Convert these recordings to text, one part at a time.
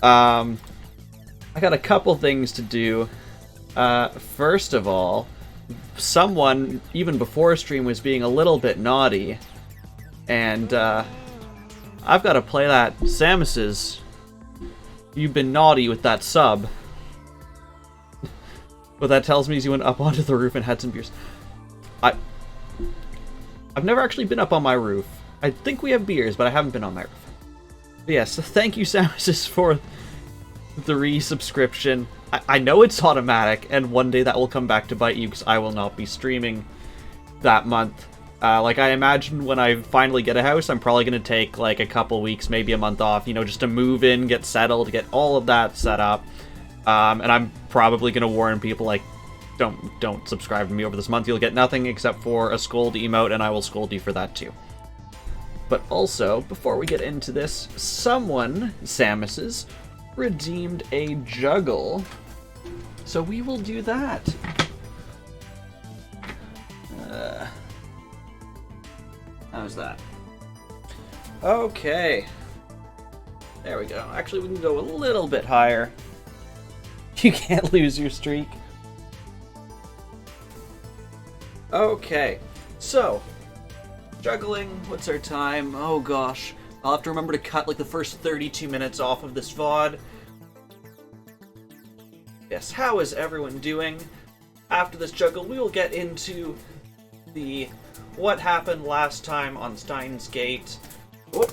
I got a couple things to do. First of all, someone, even before stream, was being a little bit naughty. And, I've got to play that. Samus's, you've been naughty with that sub. What that tells me is you went up onto the roof and had some beers. I've never actually been up on my roof. I think we have beers, but I haven't been on my roof. But yes, thank you, Samus, for the resubscription. I know it's automatic, and one day that will come back to bite you, because I will not be streaming that month. Like, I imagine when I finally get a house, I'm probably going to take, like, a couple weeks, maybe a month off, you know, just to move in, get settled, get all of that set up. And I'm probably going to warn people, like, don't subscribe to me over this month. You'll get nothing except for a scold emote, and I will scold you for that too. But also, before we get into this, someone, Samus's, redeemed a juggle. So we will do that. How's that? Okay. There we go. Actually, we can go a little bit higher. You can't lose your streak. Okay. So, juggling, what's our time? Oh gosh. I'll have to remember to cut like the first 32 minutes off of this VOD. Yes, how is everyone doing? After this juggle, we will get into the what happened last time on Steins Gate. Whoop,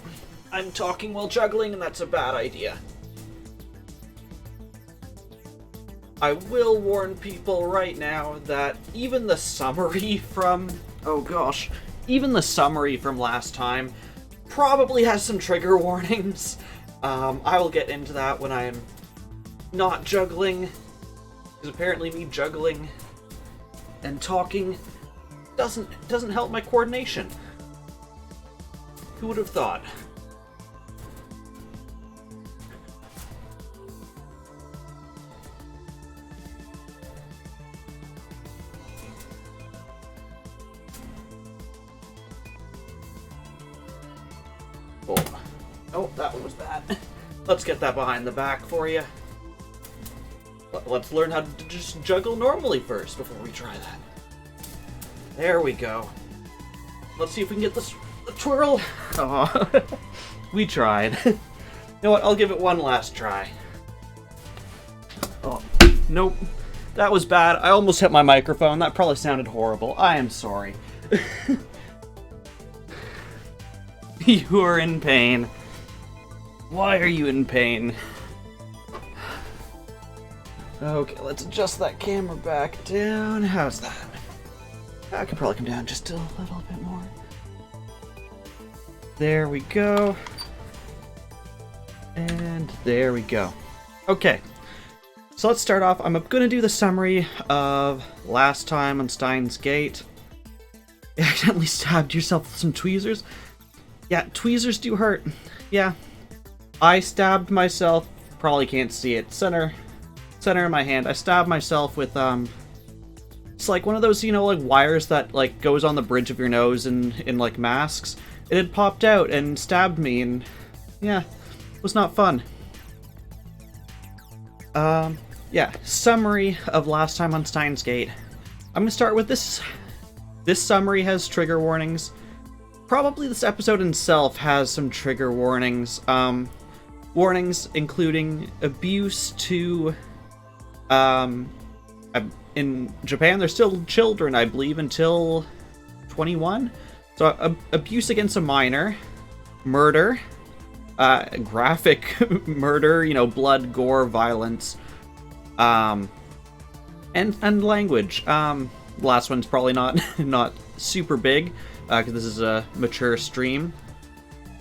I'm talking while juggling, and that's a bad idea. I will warn people right now that even the summary from... oh gosh. Even the summary from last time probably has some trigger warnings. I will get into that when I am not juggling. Because apparently me juggling and talking doesn't help my coordination. Who would have thought? Oh, that one was bad. Let's get that behind the back for you. Let's learn how to just juggle normally first before we try that. There we go. Let's see if we can get this the twirl. Oh, we tried. You know what? I'll give it one last try. Oh, nope. That was bad. I almost hit my microphone. That probably sounded horrible. I am sorry. You are in pain. Why are you in pain? Okay, let's adjust that camera back down. How's that? I could probably come down just a little bit more. There we go. And there we go. Okay. So let's start off. I'm going to do the summary of last time on Steins Gate. You accidentally stabbed yourself with some tweezers. Yeah, tweezers do hurt. Yeah. I stabbed myself. Probably can't see it. Center of my hand. I stabbed myself with, it's like one of those, you know, like wires that, like, goes on the bridge of your nose in like, masks. It had popped out and stabbed me, and, yeah, it was not fun. Yeah, summary of last time on Steins Gate. I'm gonna start with this. This summary has trigger warnings. Probably this episode itself has some trigger warnings. Warnings including abuse to, in Japan, they're still children, I believe, until 21. So, abuse against a minor, murder, graphic murder, you know, blood, gore, violence, and language. The last one's probably not super big, because this is a mature stream.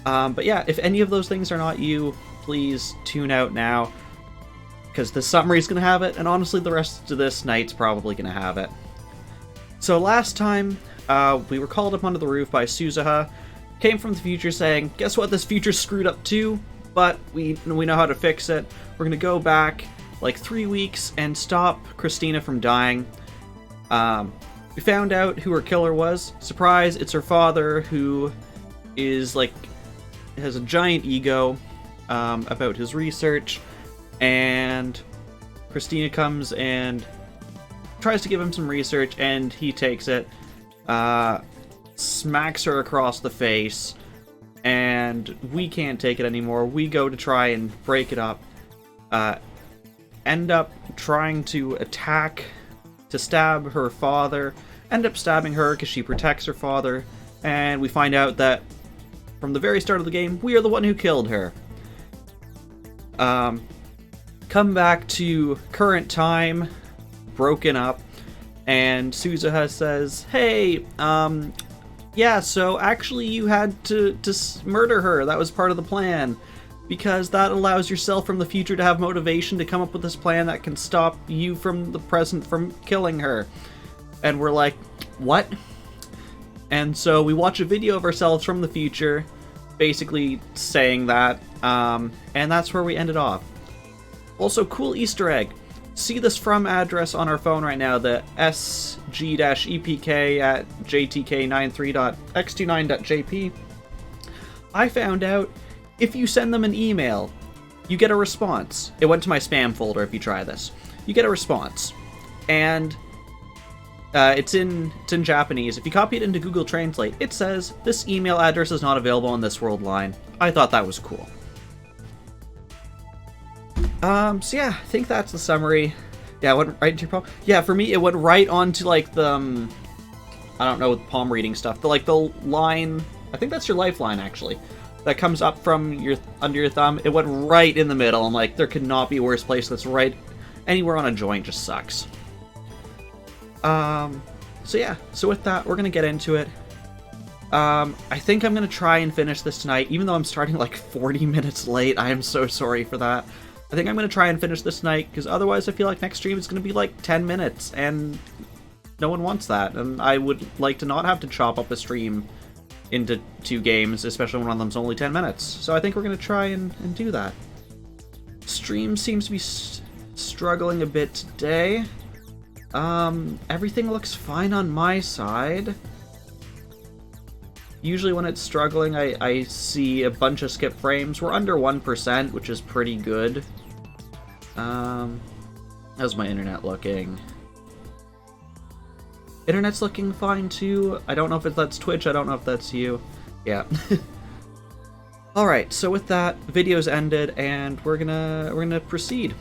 But yeah, if any of those things are not you, please tune out now, because the summary's gonna have it, and honestly the rest of this night's probably gonna have it. So last time, we were called up onto the roof by Suzuha, came from the future saying, guess what, this future's screwed up too, but we know how to fix it. We're gonna go back like 3 weeks and stop Christina from dying. We found out who her killer was. Surprise, it's her father, who is like, has a giant ego about his research, and Christina comes and tries to give him some research, and he takes it, smacks her across the face, and we can't take it anymore. We go to try and break it up, end up trying to stab her father, end up stabbing her because she protects her father, and we find out that from the very start of the game, we are the one who killed her. Come back to current time, broken up, and Suzuha says, hey, yeah, so actually you had to murder her. That was part of the plan. Because that allows yourself from the future to have motivation to come up with this plan that can stop you from the present from killing her. And we're like, what? And so we watch a video of ourselves from the future, basically saying that, and that's where we ended off. Also, cool Easter egg. See this from address on our phone right now, the sg-epk at jtk93.x29.jp. I found out if you send them an email, you get a response. It went to my spam folder if you try this. You get a response. And it's in Japanese. If you copy it into Google Translate, it says, this email address is not available on this world line. I thought that was cool. So yeah, I think that's the summary. Yeah, it went right into your palm. Yeah, for me, it went right onto, like, the, I don't know, palm reading stuff. But, like, the line, I think that's your lifeline, actually, that comes up from your, under your thumb. It went right in the middle. I'm like, there could not be a worse place. That's right anywhere on a joint just sucks. So yeah, so with that, we're gonna get into it. I think I'm gonna try and finish this tonight, even though I'm starting like 40 minutes late. I am so sorry for that. I think I'm gonna try and finish this tonight, because otherwise I feel like next stream is gonna be like 10 minutes, and no one wants that, and I would like to not have to chop up a stream into 2 games, especially when one of them's only 10 minutes. So I think we're gonna try and do that. Stream seems to be struggling a bit today. Everything looks fine on my side. Usually when it's struggling, I see a bunch of skip frames. We're under 1%, which is pretty good. How's my internet looking? Internet's looking fine too. I don't know if that's Twitch, I don't know if that's you. Yeah. Alright, so with that, video's ended, and we're gonna proceed.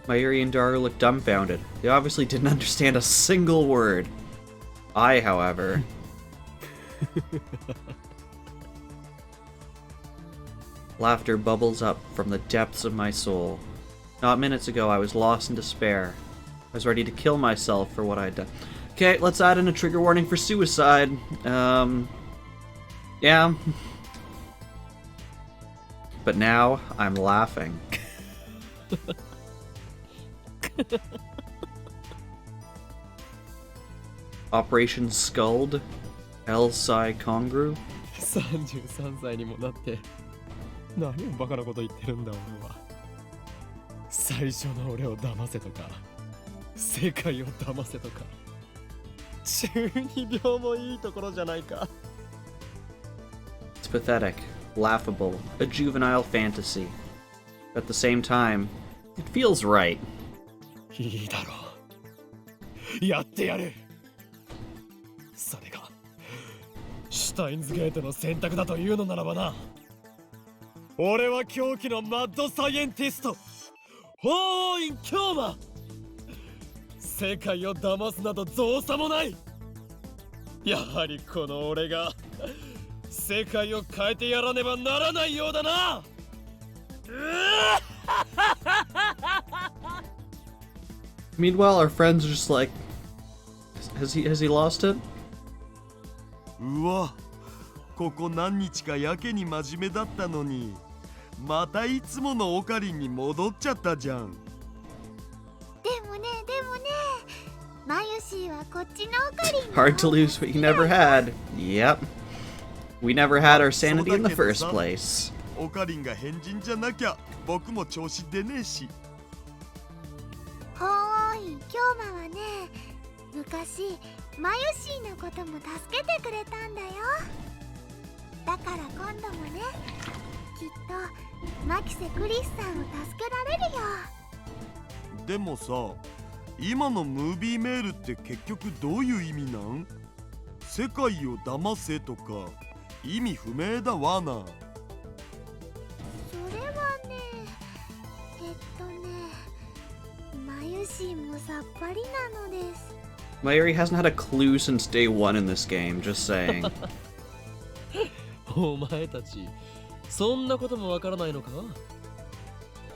Mayuri and Daru look dumbfounded. They obviously didn't understand a single word. I, however... Laughter bubbles up from the depths of my soul. Not minutes ago, I was lost in despair. I was ready to kill myself for what I'd done. Okay, let's add in a trigger warning for suicide. Yeah. But now, I'm laughing. Operation Scald? El Psi Congru? 33歳にもなって何をバカなこと言ってるんだ俺は。最初の俺を騙せとか世界を騙せとか中二病もいいところじゃないか。 It's pathetic, laughable, a juvenile fantasy. But at the same time, it feels right. いいだろう。やってやる。それがシュタインズゲートの選択だというのならばな。俺は狂気のマッドサイエンティストホーイン京馬。世界を騙すなど造作もない。やはりこの俺が世界を変えてやらねばならないようだな。Meanwhile, our friends are just like, has he lost it? うわ、ここ何日かやけに真面目だったのに、またいつものオカリンに戻っちゃったじゃん。でもね、マユシーはこっちのオカリン。 Hard to lose what you never had. Yep. We never had our sanity in the first place. オカリンが変人じゃなきゃ僕も調子出ねえし。ホーイン京馬はね、昔マユシーのことも助けてくれたんだよ。だから今度もね、きっとマキセ・クリスさんを助けられるよ。でもさ、今のムービーメールって結局どういう意味なん？世界を騙せとか意味不明だわな。それはね、マユシンもさっぱりなのです。 Mayuri hasn't had a clue since day one in this game, just saying. お前たちそんなこともわからないのか？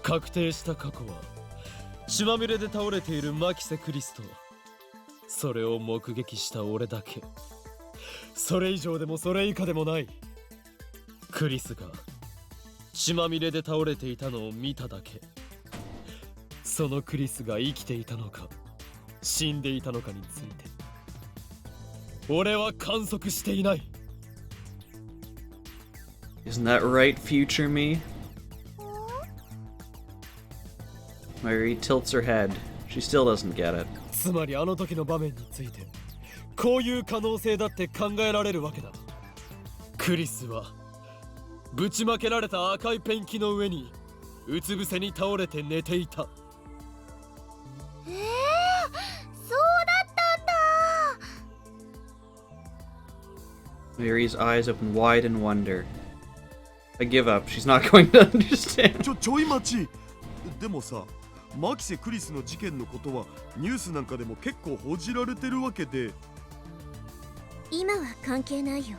確定した過去は血まみれで倒れているマキセ・クリスとそれを目撃した俺だけ。それ以上でもそれ以下でもない。クリスが血まみれで倒れていたのを見ただけ。そのクリスが生きていたのか死んでいたのかについて俺は観測していない。 Isn't that right, future me? Mayuri tilts her head. She still doesn't get it. つまりあの時の場面についてこういう可能性だって考えられるわけだ。クリスはぶちまけられた赤いペンキの上にうつ伏せに倒れて寝ていた。そうだったんだ。 Mayuri's eyes open wide in wonder. I give up. She's not going to understand. ちょい待ち。でもさ、マキセ・クリスの事件のことはニュースなんかでも結構報じられてるわけで。今は関係ないよ。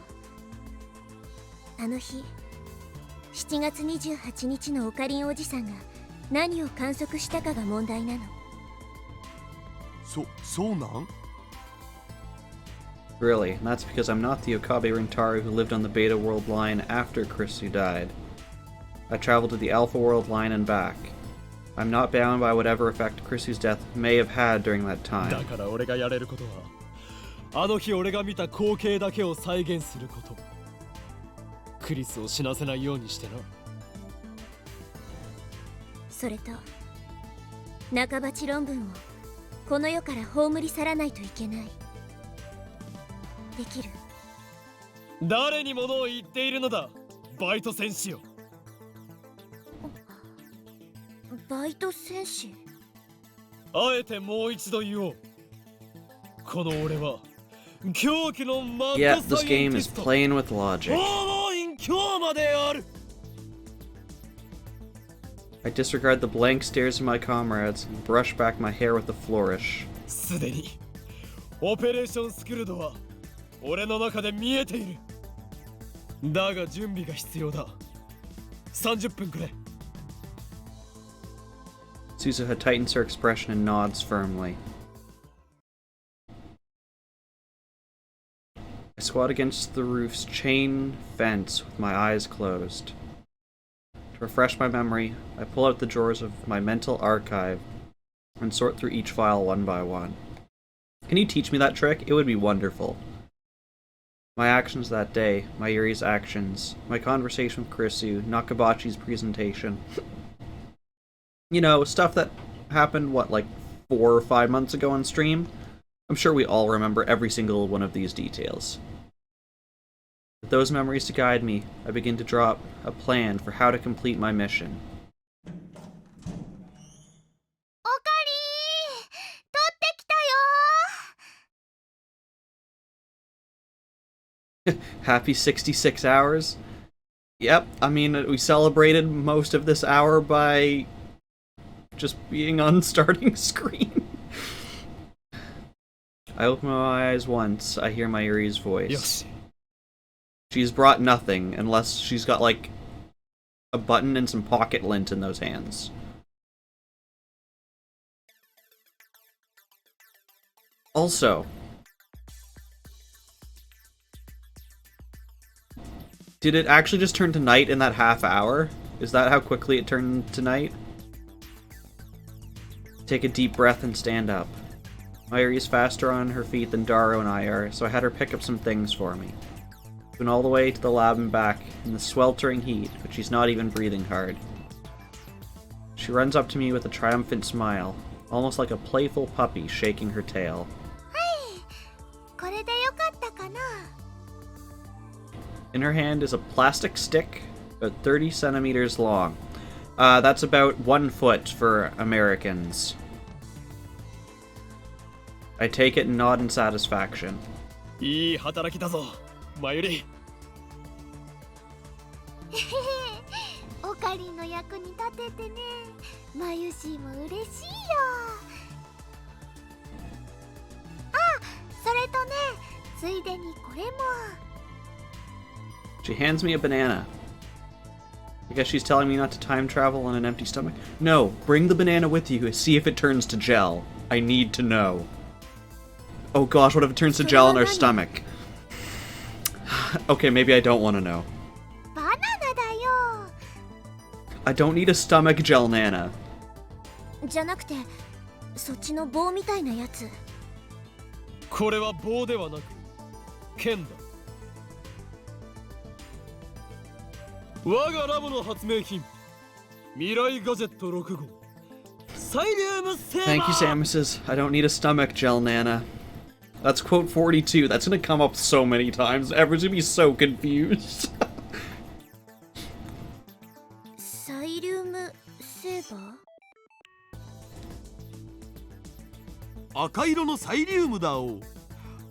あの日7月28日のオカリンおじさんが何を観測したかが問題なの。そうなん？ Really, and that's because I'm not the Okabe Rintaro who lived on the Beta World line after Kurisu died. I traveled to the Alpha World line and back. I'm not bound by whatever effect Kurisu's death may have had during that だ time. から俺がやれることはあの日俺が見た光景だけを再現すること。クリスを死なせないようにしてな。それと半ばち論文をこの世から葬り去らないといけない。できる？誰に物を言っているのだバイト戦士よ。バイト戦士？あえてもう一度言おう。この俺は狂気のマッ Yeah, ド this サイエン game ティ is スト playing with logic. 訪問狂魔である。 I disregard the blank stares of my comrades and brush back my hair with a flourish. すでにオペレーションスクルドは俺の中で見えている。だが準備が必要だ。30分くれ。 Suzuha tightens her expression and nods firmly. I squat against the roof's chain fence with my eyes closed. To refresh my memory, I pull out the drawers of my mental archive and sort through each file one by one. Can you teach me that trick? It would be wonderful. My actions that day, Mayuri's actions, my conversation with Kurisu, Nakabachi's presentation. You know, stuff that happened, what, like 4 or 5 months ago on stream? I'm sure we all remember every single one of these details. With those memories to guide me, I begin to draw up a plan for how to complete my mission. オカリー、取ってきたよ。 Happy 66 hours? Yep, I mean, we celebrated most of this hour by just being on starting screen. I open my eyes once, I hear Mayuri's voice. よし。 She's brought nothing, unless she's got, like, a button and some pocket lint in those hands. Also, did it actually just turn to night in that half hour? Is that how quickly it turned to night? Take a deep breath and stand up. Mayuri is faster on her feet than Daro and I are, so I had her pick up some things for me. Went all the way to the lab and back in the sweltering heat, but she's not even breathing hard. She runs up to me with a triumphant smile, almost like a playful puppy shaking her tail. これでよかったかな。 In her hand is a plastic stick About 30 centimeters long. That's about 1 foot for Americans. I take it and nod in satisfaction. いい働きだぞ、マユリ。へへへ、オカリンの役に立ててね。マユシーも嬉しいよ。あ、それとね、ついでにこれも。She hands me a banana. I guess she's telling me not to time travel on an empty stomach. No, bring the banana with you and see if it turns to gel. I need to know. Oh gosh, what if it turns to gel in our stomach? Okay, maybe I don't want to know. バナナだよ。I don't need a stomach gel nana. じゃなくて、そっちの棒みたいなやつ。これは棒ではなく剣だ。我がラボの発明品、未来ガジェット6号、サイリウムセーバー。 Thank you, Samuses. I don't need a stomach gel nana. That's quote 42. That's gonna come up so many times. Everyone's gonna be so confused. サイリウムセーバー？赤色のサイリウムだお。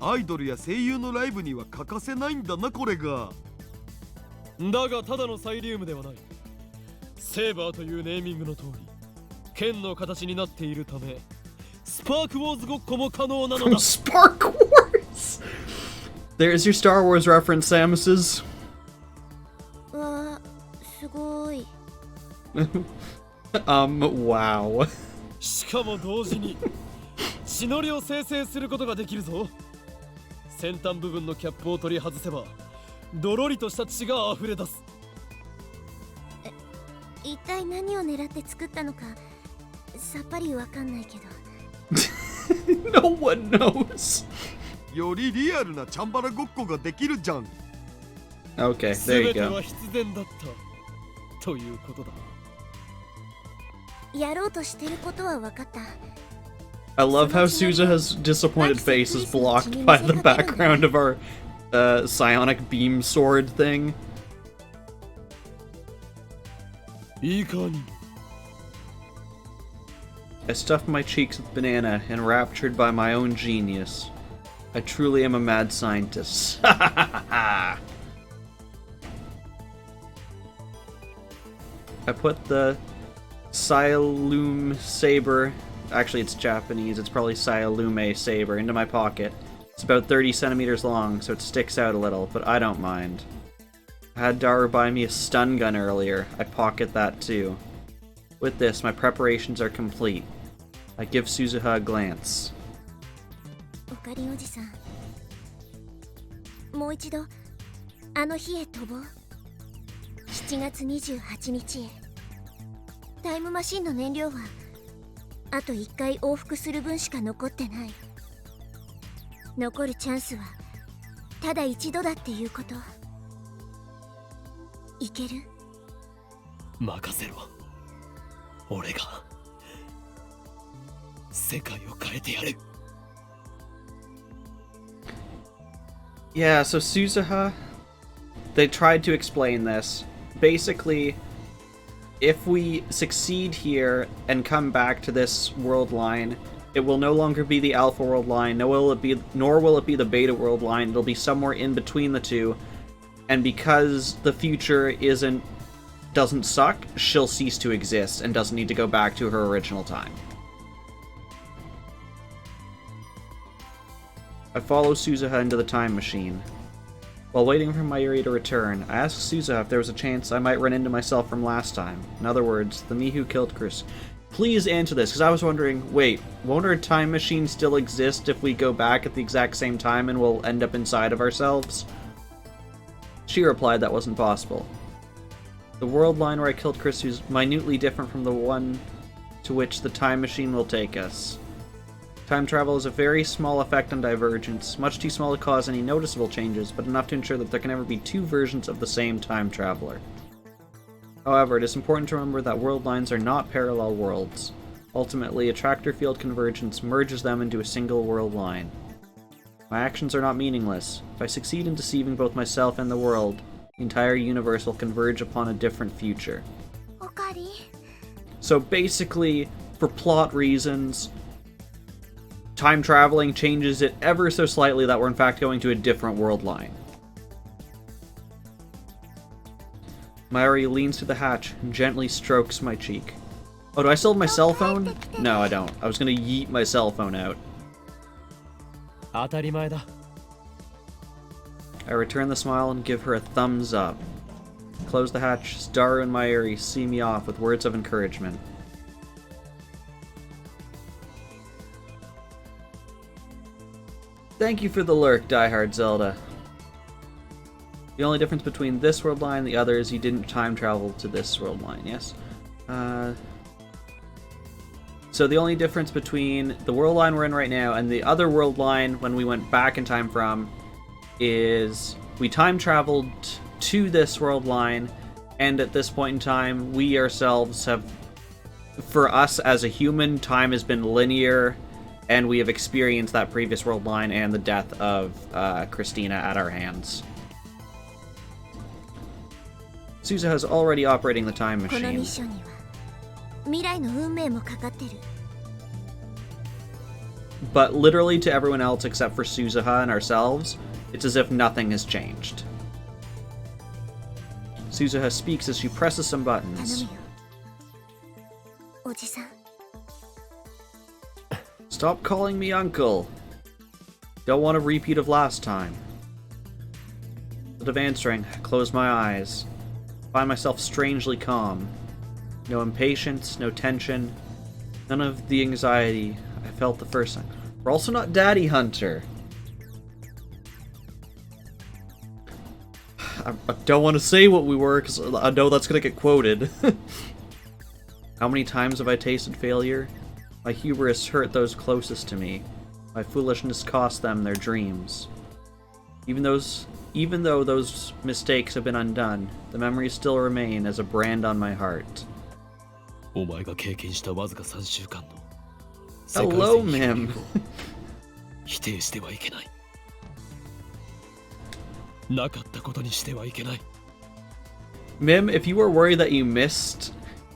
アイドルや声優のライブには欠かせないんだな、これが。だがただのサイリウムではない。セーバーというネーミングの通り、剣の形になっているため、スパークウォーズごっこも可能なのだ。Spark Wars! There's your Star Wars reference, Samuses. わあ、すごい。Wow. しかも同時に血のりを生成することができるぞ。先端部分のキャップを取り外せば、ドロリとした血が溢れ出す。一体何を狙って作ったのかさっぱりわかんないけど。No one knows. よりリアルなチャンバラごっこができるじゃん。Okay, there す you べて go. は必然だったということだ。やろうとしてることはわかった。I love how Suzuha's disappointed face is blocked by the background of our psionic beam sword thing. いいかに。I stuffed my cheeks with banana, enraptured by my own genius. I truly am a mad scientist. I put the Sialume saber, actually it's Japanese, it's probably Sialume saber, into my pocket. It's about 30 centimeters long, so it sticks out a little, but I don't mind. I had Daru buy me a stun gun earlier. I pocket that too. With this, my preparations are complete. I give Suzuha a glance. オカリンおじさん、もう一度あの日へ飛ぼう。7月28日へ。タイムマシンの燃料はあと1回往復する分しか残ってない。残るチャンスはただ一度だっていうこと。いける？任せろ。俺が世界を変えてやる。Yeah, so Suzuha, they tried to explain this. Basically, if we succeed here and come back to this world line, it will no longer be the Alpha world line, nor will it be the Beta world line. It'll be somewhere in between the two. And because the future doesn't suck, she'll cease to exist and doesn't need to go back to her original time. I follow Suzuha into the time machine. While waiting for Mayuri to return, I asked Suzuha if there was a chance I might run into myself from last time. In other words, the me who killed Kurisu. Please answer this, because I was wondering, wait, won't our time machine still exist if we go back at the exact same time and we'll end up inside of ourselves? She replied that wasn't possible. The world line where I killed Kurisu is minutely different from the one to which the time machine will take us. Time travel has a very small effect on divergence, much too small to cause any noticeable changes, but enough to ensure that there can never be two versions of the same time traveler. However, it is important to remember that world lines are not parallel worlds. Ultimately, attractor field convergence merges them into a single world line. My actions are not meaningless. If I succeed in deceiving both myself and the world, The entire universe will converge upon a different future. おかり So basically, for plot reasons, time traveling changes it ever so slightly that we're in fact going to a different world line. Mayuri leans through the hatch and gently strokes my cheek. Oh, do I still have my cell phone? No, I don't. I was gonna yeet my cell phone out. 当たり前だ。 I return the smile and give her a thumbs up. Close the hatch as Daru and Mayuri see me off with words of encouragement. Thank you for the lurk, diehard Zelda. The only difference between this world line and the other is you didn't time travel to this world line, yes? So the only difference between the world line we're in right now and the other world line when we went back in time from is we time traveled to this world line, and at this point in time, we ourselves have, for us as a human, time has been linear, and we have experienced that previous world line and the death of Christina at our hands. Suzuha is already operating the time このミッ machine. ションには未来の運命もかかってる。 But literally to everyone else except for Suzuha and ourselves, it's as if nothing has changed. Suzuha speaks as she presses some 頼 buttons. むよ。おじさん。 Stop calling me uncle. Don't want a repeat of last time. Instead of answering, I close my eyes. Find myself strangely calm. No impatience, no tension, none of the anxiety I felt the first time. We're also not Daddy Hunter. I don't want to say what we were because I know that's going to get quoted. How many times have I tasted failure? My hubris hurt those closest to me. My foolishness cost them their dreams. Even though those mistakes have been undone, the memories still remain as a brand on my heart. お前が経験したわずか3週間の Hello, Mim. 否定してはいけない。なかったことにしてはいけない。 Mim, if you were worried that you missed,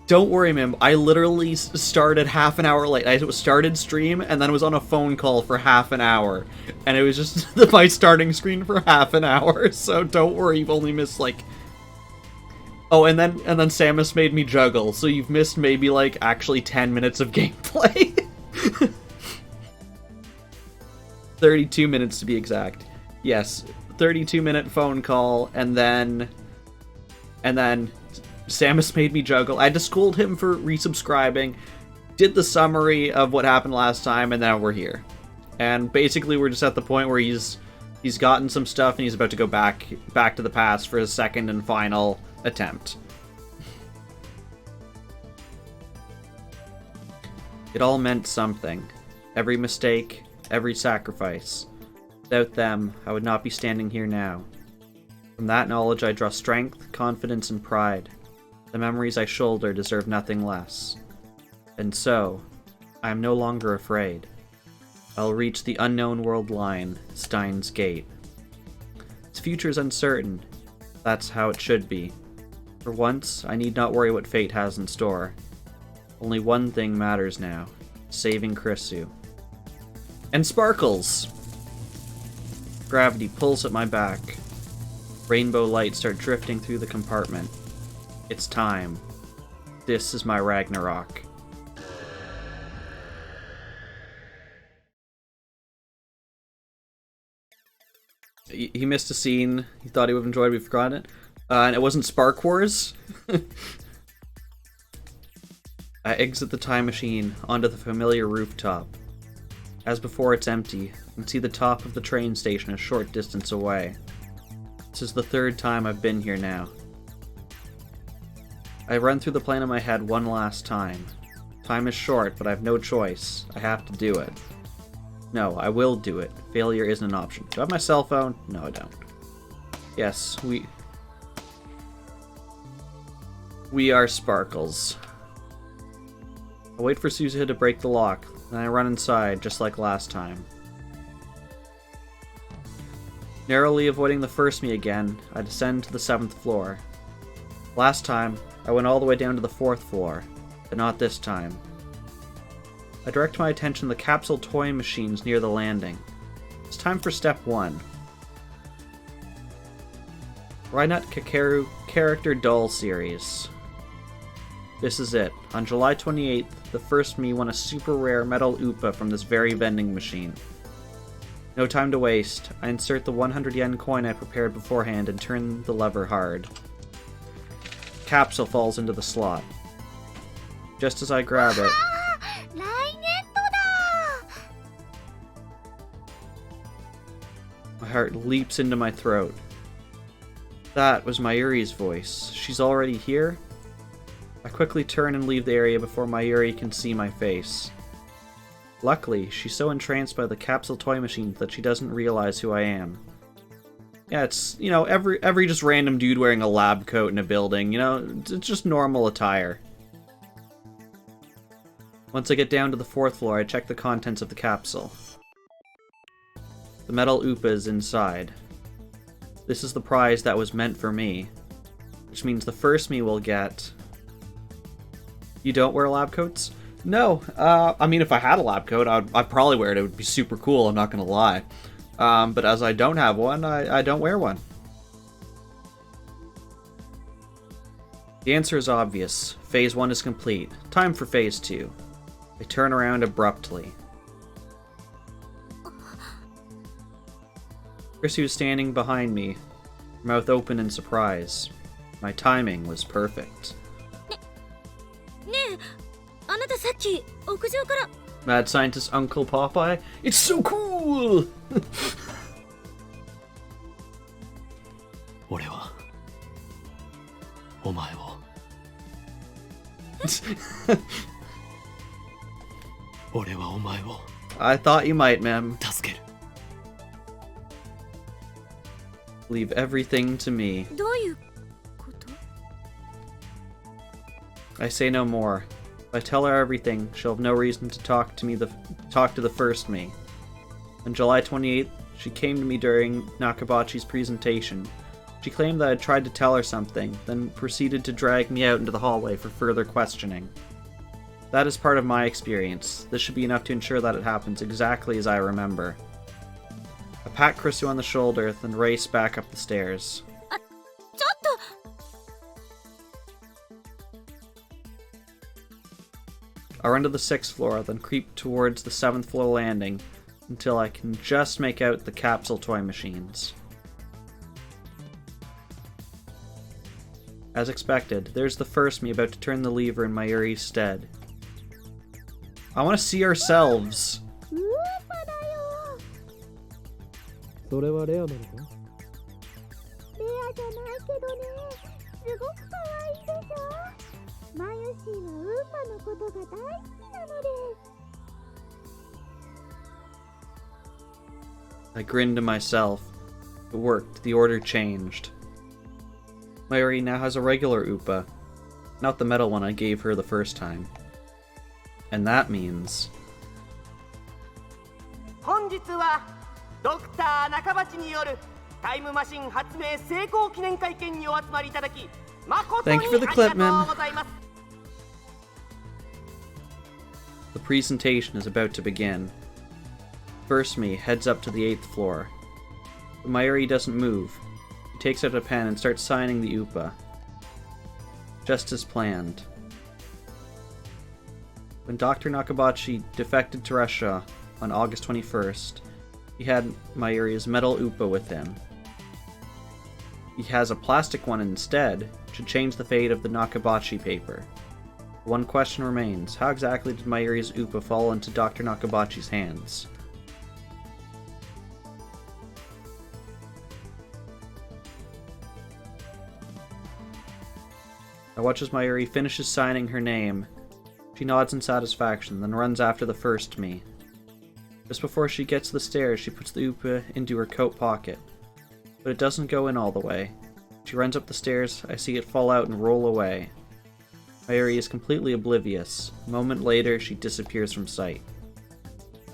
don't worry, Mim. I literally started half an hour late. I started stream and then was on a phone call for half an hour. And it was just my starting screen for half an hour. So don't worry, you've only missed like... Oh, and then Samus made me juggle. So you've missed maybe like actually 10 minutes of gameplay. 32 minutes to be exact. Yes, 32-minute phone call, and then Samus made me juggle. I had to scold him for resubscribing, did the summary of what happened last time, and now we're here. And basically we're just at the point where he's gotten some stuff and he's about to go back to the past for his second and final attempt. It all meant something. Every mistake, every sacrifice. Without them, I would not be standing here now. From that knowledge I draw strength, confidence, and pride. The memories I shoulder deserve nothing less. And so, I am no longer afraid. I'll reach the unknown world line, Steins Gate. Its future is uncertain. That's how it should be. For once, I need not worry what fate has in store. Only one thing matters now. Saving Kurisu. And Sparkles! Gravity pulls at my back. Rainbow lights start drifting through the compartment. It's time. This is my Ragnarok. He missed a scene he thought he would have enjoyed, we forgot it. And it wasn't Spark Wars. I exit the time machine onto the familiar rooftop. As before, it's empty. I can see the top of the train station a short distance away. This is the third time I've been here now. I run through the plan in my head one last time. Time is short, but I have no choice. I have to do it. No, I will do it. Failure isn't an option. Do I have my cell phone? No, I don't. Yes, we are Sparkles. I wait for Suzuha to break the lock, then I run inside, just like last time. Narrowly avoiding the first me again, I descend to the 7th floor. Last time, I went all the way down to the 4th floor, but not this time. I direct my attention to the capsule toy machines near the landing. It's time for step 1. Reinut Kakeru Character Doll Series. This is it. On July 28th, the first me won a super rare metal Upa from this very vending machine. No time to waste. I insert the 100 yen coin I prepared beforehand and turn the lever hard. Capsule falls into the slot. Just as I grab it, 来年度だ my heart leaps into my throat. That was Mayuri's voice. She's already here? I quickly turn and leave the area before Mayuri can see my face. Luckily, she's so entranced by the capsule toy machines that she doesn't realize who I am. Yeah, it's, you know, every just random dude wearing a lab coat in a building, you know, it's just normal attire. Once I get down to the 4th floor, I check the contents of the capsule. The metal Upa is inside. This is the prize that was meant for me, which means the first me will get... You don't wear lab coats? No, I mean, if I had a lab coat, I'd probably wear it. It would be super cool, I'm not gonna lie. But as I don't have one, I don't wear one. The answer is obvious. Phase 1 is complete. Time for Phase 2. I turn around abruptly. Kurisu is standing behind me, her mouth open in surprise. My timing was perfect. ねえ、あなたさっき屋上から。 Mad Scientist Uncle Popeye? It's so cool! 俺はお前を俺はお前を I thought you might, ma'am. 助ける Leave everything to me. どういうこと？ I say no more. If I tell her everything, she'll have no reason to talk to the first me. On July 28th, she came to me during Nakabachi's presentation. She claimed that I had tried to tell her something, then proceeded to drag me out into the hallway for further questioning. That is part of my experience. This should be enough to ensure that it happens exactly as I remember. I pat Kurisu on the shoulder, then race back up the stairs. ちょっと。 I run to the 6th floor, then creep towards the 7th floor landing until I can just make out the capsule toy machines. As expected, there's the first me about to turn the lever in Mayuri's stead. I want to see ourselves! ウーパだよそれはレアなのかレアじゃないけどねすごく可愛いでしょマユシーはウーパのことが大好きなのです I grinned to myself. It worked. The order changed. Mayuri now has a regular Upa, not the metal one I gave her the first time. And that means... 本日はドクター中鉢によるタイムマシン発明成功記念会見にお集まりいただき誠にあ Thank り you for the が clip, と man. うございます。 The presentation is about to begin. First me heads up to the 8th floor. But Mayuri doesn't move. He takes out a pen and starts signing the Upa. Just as planned. When Dr. Nakabachi defected to Russia on August 21st, he had Mayuri's metal Upa with him. He has a plastic one instead, which should change the fate of the Nakabachi paper. One question remains: how exactly did Mayuri's Upa fall into Dr. Nakabachi's hands? I watch as Mayuri finishes signing her name. She nods in satisfaction, then runs after the first me. Just before she gets to the stairs, she puts the Upa into her coat pocket. But it doesn't go in all the way. She runs up the stairs, I see it fall out and roll away. Mayuri is completely oblivious. A moment later, she disappears from sight.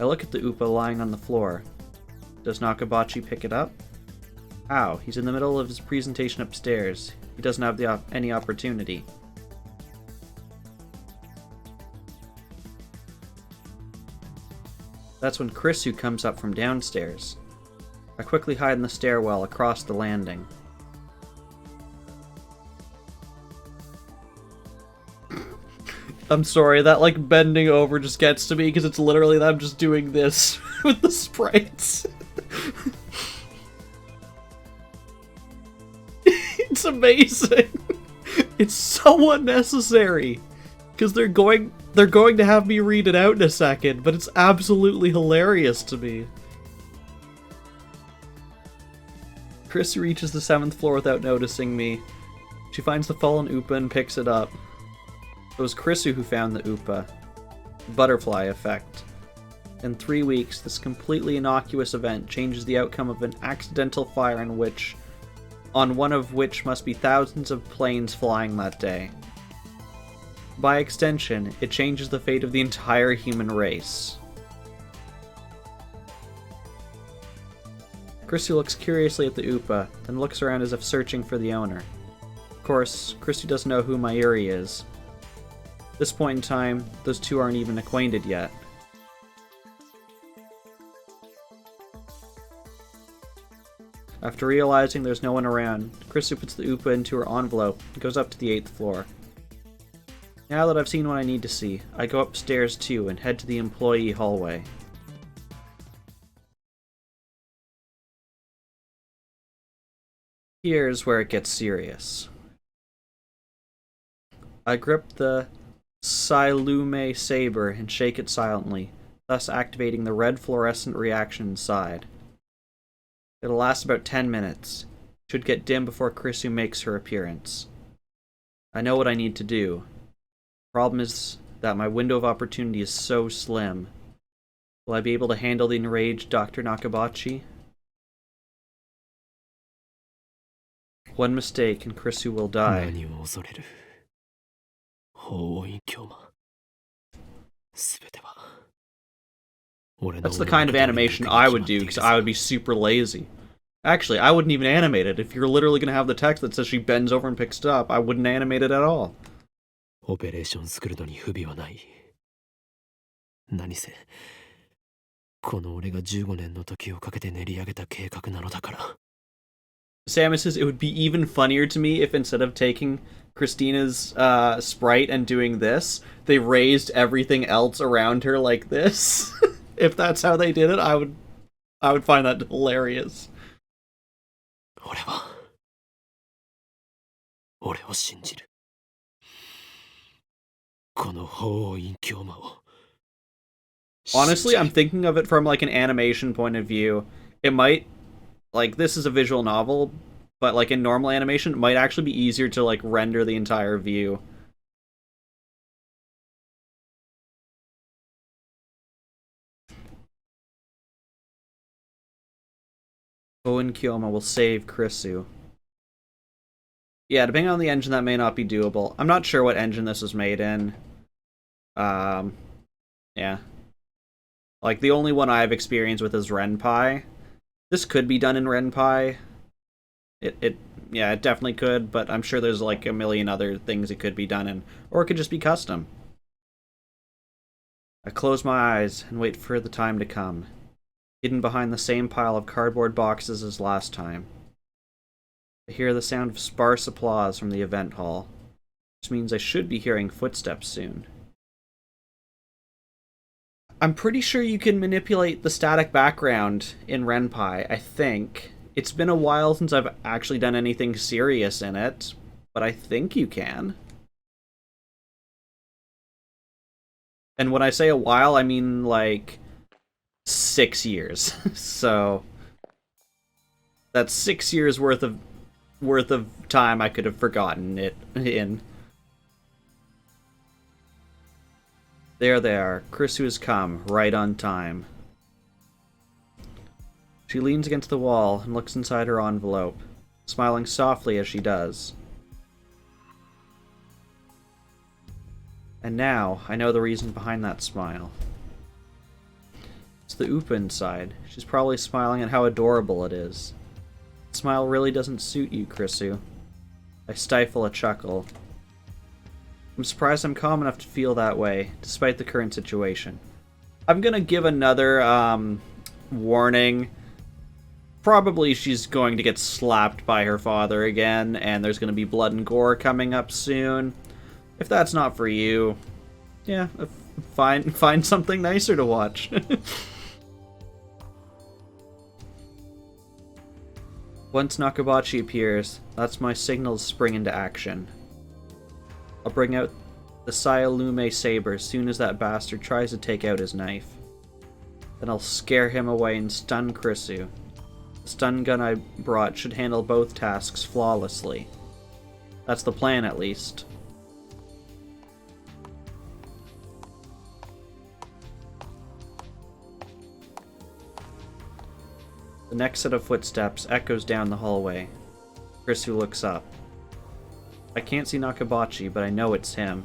I look at the Upa lying on the floor. Does Nakabachi pick it up? How? He's in the middle of his presentation upstairs. He doesn't have any opportunity. That's when Kurisu comes up from downstairs. I quickly hide in the stairwell across the landing. I'm sorry, that like bending over just gets to me because it's literally them just doing this with the sprites. It's amazing. It's so unnecessary because they're going to have me read it out in a second, but it's absolutely hilarious to me. Chris reaches the 7th floor without noticing me. She finds the fallen Upa and picks it up. It was Kurisu who found the Upa. Butterfly effect. In 3 weeks, this completely innocuous event changes the outcome of an accidental fire on one of which must be thousands of planes flying that day. By extension, it changes the fate of the entire human race. Kurisu looks curiously at the Upa, then looks around as if searching for the owner. Of course, Kurisu doesn't know who Mayuri is. At this point in time, those two aren't even acquainted yet. After realizing there's no one around, Kurisu puts the Upa into her envelope and goes up to the 8th floor. Now that I've seen what I need to see, I go upstairs too and head to the employee hallway. Here's where it gets serious. I grip the Silume saber and shake it silently, thus activating the red fluorescent reaction inside. It'll last about 10 minutes. It should get dim before Kurisu makes her appearance. I know what I need to do. Problem is that my window of opportunity is so slim. Will I be able to handle the enraged Dr. Nakabachi? One mistake and Kurisu will die. That's the kind of animation I would do, because I would be super lazy. Actually, I wouldn't even animate it. If you're literally going to have the text that says she bends over and picks it up, I wouldn't animate it at all. Samus says it would be even funnier to me if instead of taking Christina's sprite and doing this, they raised everything else around her like this. If that's how they did it, I would find that hilarious. Honestly, I'm thinking of it from like an animation point of view. It might, like, this is a visual novel, but like in normal animation, it might actually be easier to like render the entire view. Owen Kyoma will save Kurisu. Yeah, depending on the engine, that may not be doable. I'm not sure what engine this was made in. Yeah. Like, the only one I've experienced with is Ren'Py. This could be done in Ren'Py. Yeah, it definitely could, but I'm sure there's like a million other things it could be done in. Or it could just be custom. I close my eyes and wait for the time to come. Hidden behind the same pile of cardboard boxes as last time. I hear the sound of sparse applause from the event hall, which means I should be hearing footsteps soon. I'm pretty sure you can manipulate the static background in Ren'Py, I think. It's been a while since I've actually done anything serious in it, but I think you can. And when I say a while, I mean like 6 years. So that's 6 years worth of time I could have forgotten it in. There they are. Kurisu has come, right on time. She leans against the wall and looks inside her envelope, smiling softly as she does. And now, I know the reason behind that smile. It's the Upa inside. She's probably smiling at how adorable it is. Smile really doesn't suit you, Kurisu. I stifle a chuckle. I'm surprised I'm calm enough to feel that way, despite the current situation. I'm gonna give another, warning. Probably she's going to get slapped by her father again, and there's gonna be blood and gore coming up soon. If that's not for you, yeah, find something nicer to watch. Once Nakabachi appears, that's my signal to spring into action. I'll bring out the Sayalume saber as soon as that bastard tries to take out his knife. Then I'll scare him away and stun Kurisu. The stun gun I brought should handle both tasks flawlessly. That's the plan, at least. The next set of footsteps echoes down the hallway. Kurisu looks up. I can't see Nakabachi, but I know it's him.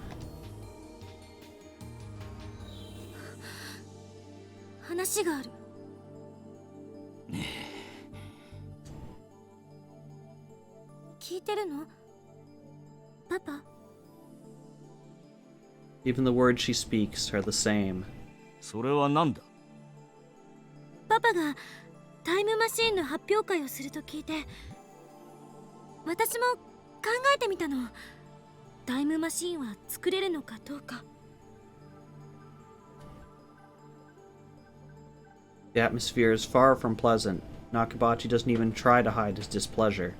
話がある。聞いてるの？パパ？ Even the words she speaks are the same. それは何だ？パパがタイムマシーンの発表会をすると聞いて、私も考えてみたの。タイムマシーンは作れるのかどうか。The atmosphere is far from pleasant. Nakabachi doesn't even try to hide his displeasure.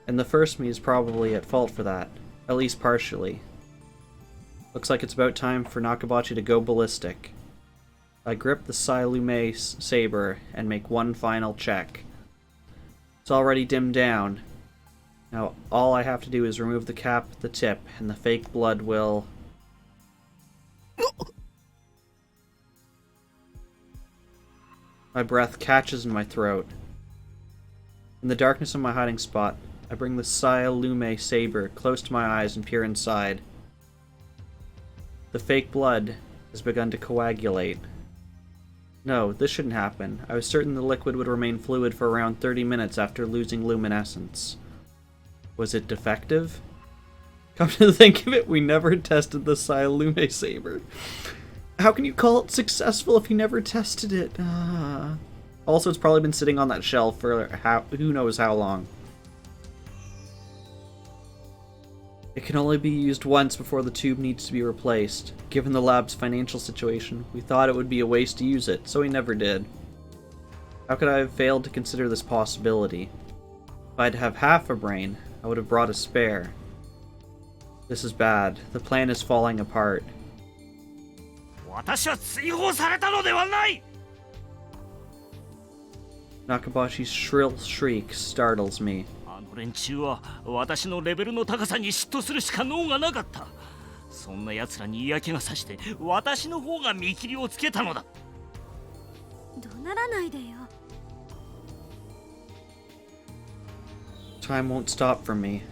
And the first me is probably at fault for that, at least partially. Looks like it's about time for Nakabachi to go ballistic. I grip the Sayalume saber and make one final check. It's already dimmed down. Now all I have to do is remove the cap at the tip, and the fake blood will... My breath catches in my throat. In the darkness of my hiding spot, I bring the Sayalume saber close to my eyes and peer inside. The fake blood has begun to coagulate. No, this shouldn't happen. I was certain the liquid would remain fluid for around 30 minutes after losing luminescence. Was it defective? Come to think of it, we never tested the Sayalume saber. How can you call it successful if you never tested it? Also, it's probably been sitting on that shelf for who knows how long. It can only be used once before the tube needs to be replaced. Given the lab's financial situation, we thought it would be a waste to use it, so we never did. How could I have failed to consider this possibility? If I'd have half a brain, I would have brought a spare. This is bad. The plan is falling apart. 私は追放されたのではない。 Nakabashi's shrill shriek startles me. あの連中は私のレベルの高さに嫉妬するしか能がなかった。そんな奴らに嫌気がさして私の方が見切りをつけたのだ。怒鳴らないでよ。 Time won't stop for me.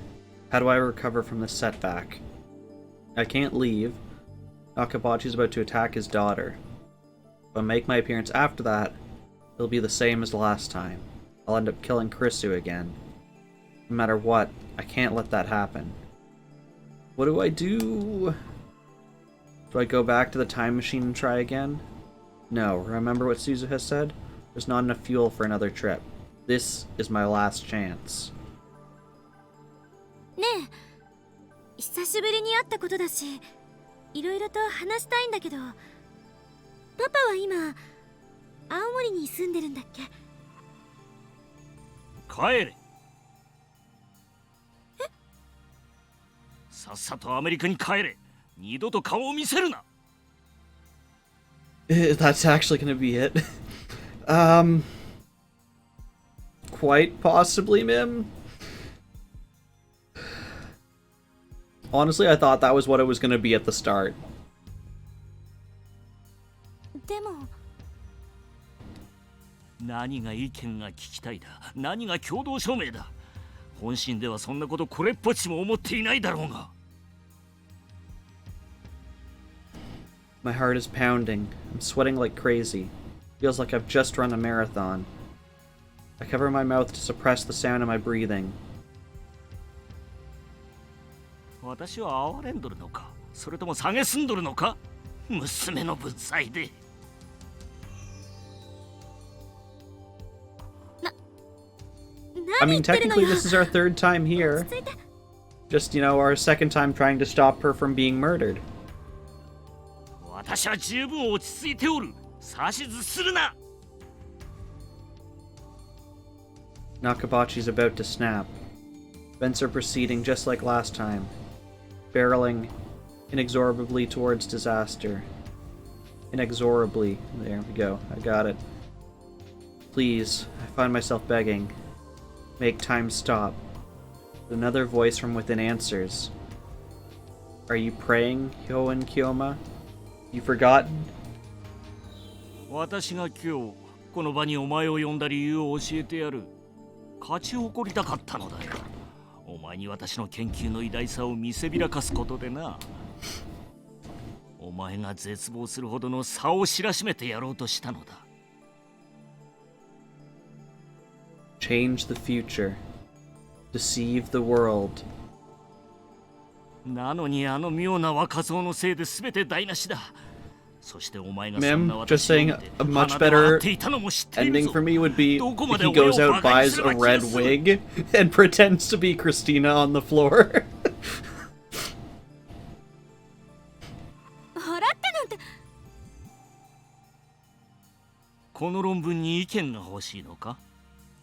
How do I recover from this setback? I can't leave. Nakabachi's about to attack his daughter. If I make my appearance after that, it'll be the same as last time. I'll end up killing Kurisu again. No matter what, I can't let that happen. What do I do? Do I go back to the time machine and try again? No, remember what Suzu has said? There's not enough fuel for another trip. This is my last chance. ねえ、久しぶりに会ったことだし、いろいろと話したいんだけど、パパは今青森に住んでるんだっけ？帰れ。え？さっさとアメリカに帰れ。二度と顔を見せるな。That's actually gonna be it. Quite possibly, Mim. Honestly, I thought that was what it was gonna be at the start. でも何が意見が聞きたいだ。何が共同証明だ。本心ではそんなことこれっぽっちも思っていないだろうが。My heart is pounding. I'm sweating like crazy. Feels like I've just run a marathon. I cover my mouth to suppress the sound of my breathing. 私は哀れんどるのか、それとも蔑んどるのか、娘の分際で。I mean, technically this is our third time here. Just, you know, our second time trying to stop her from being murdered. 私は十分落ち着いておる。指図するな。Nakabachi's about to snap. Events are proceeding just like last time, barreling inexorably towards disaster. Inexorably. There we go. I got it. Please, I find myself begging. Make time stop. Another voice from within answers. Are you praying, Hyo and Kyoma? You forgotten? 私が今日この場にお前を呼んだ理由を教えてやる。勝ち誇りたかったのだよ。お前に私の研究の偉大さを見せびらかすことでな。お前が絶望するほどの差を知らしめてやろうとしたのだ。Change the future. Deceive the world. なのにあの妙な若造のせいで全て台無しだ。そしてお前がそんな Mim, 私 just を見 saying て a much あなたは better 合っていたのも知っている ending ぞ。 for me would be どこまで he 俺を goes out, 馬鹿に buys すれば a 気 red がする。 wig, and pretends to be Christina on the floor. 払ってなんて。この論文に意見が欲しいのか？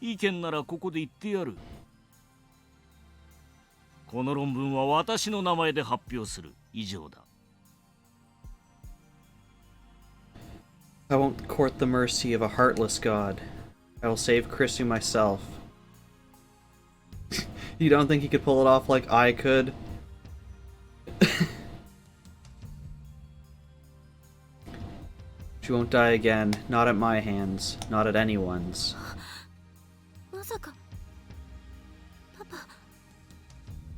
意見ならここで言ってやる。この論文は私の名前で発表する。以上だ。I won't court the mercy of a heartless god. I will save Kurisu myself. You don't think he could pull it off like I could? She won't die again. Not at my hands. Not at anyone's. まさかパパ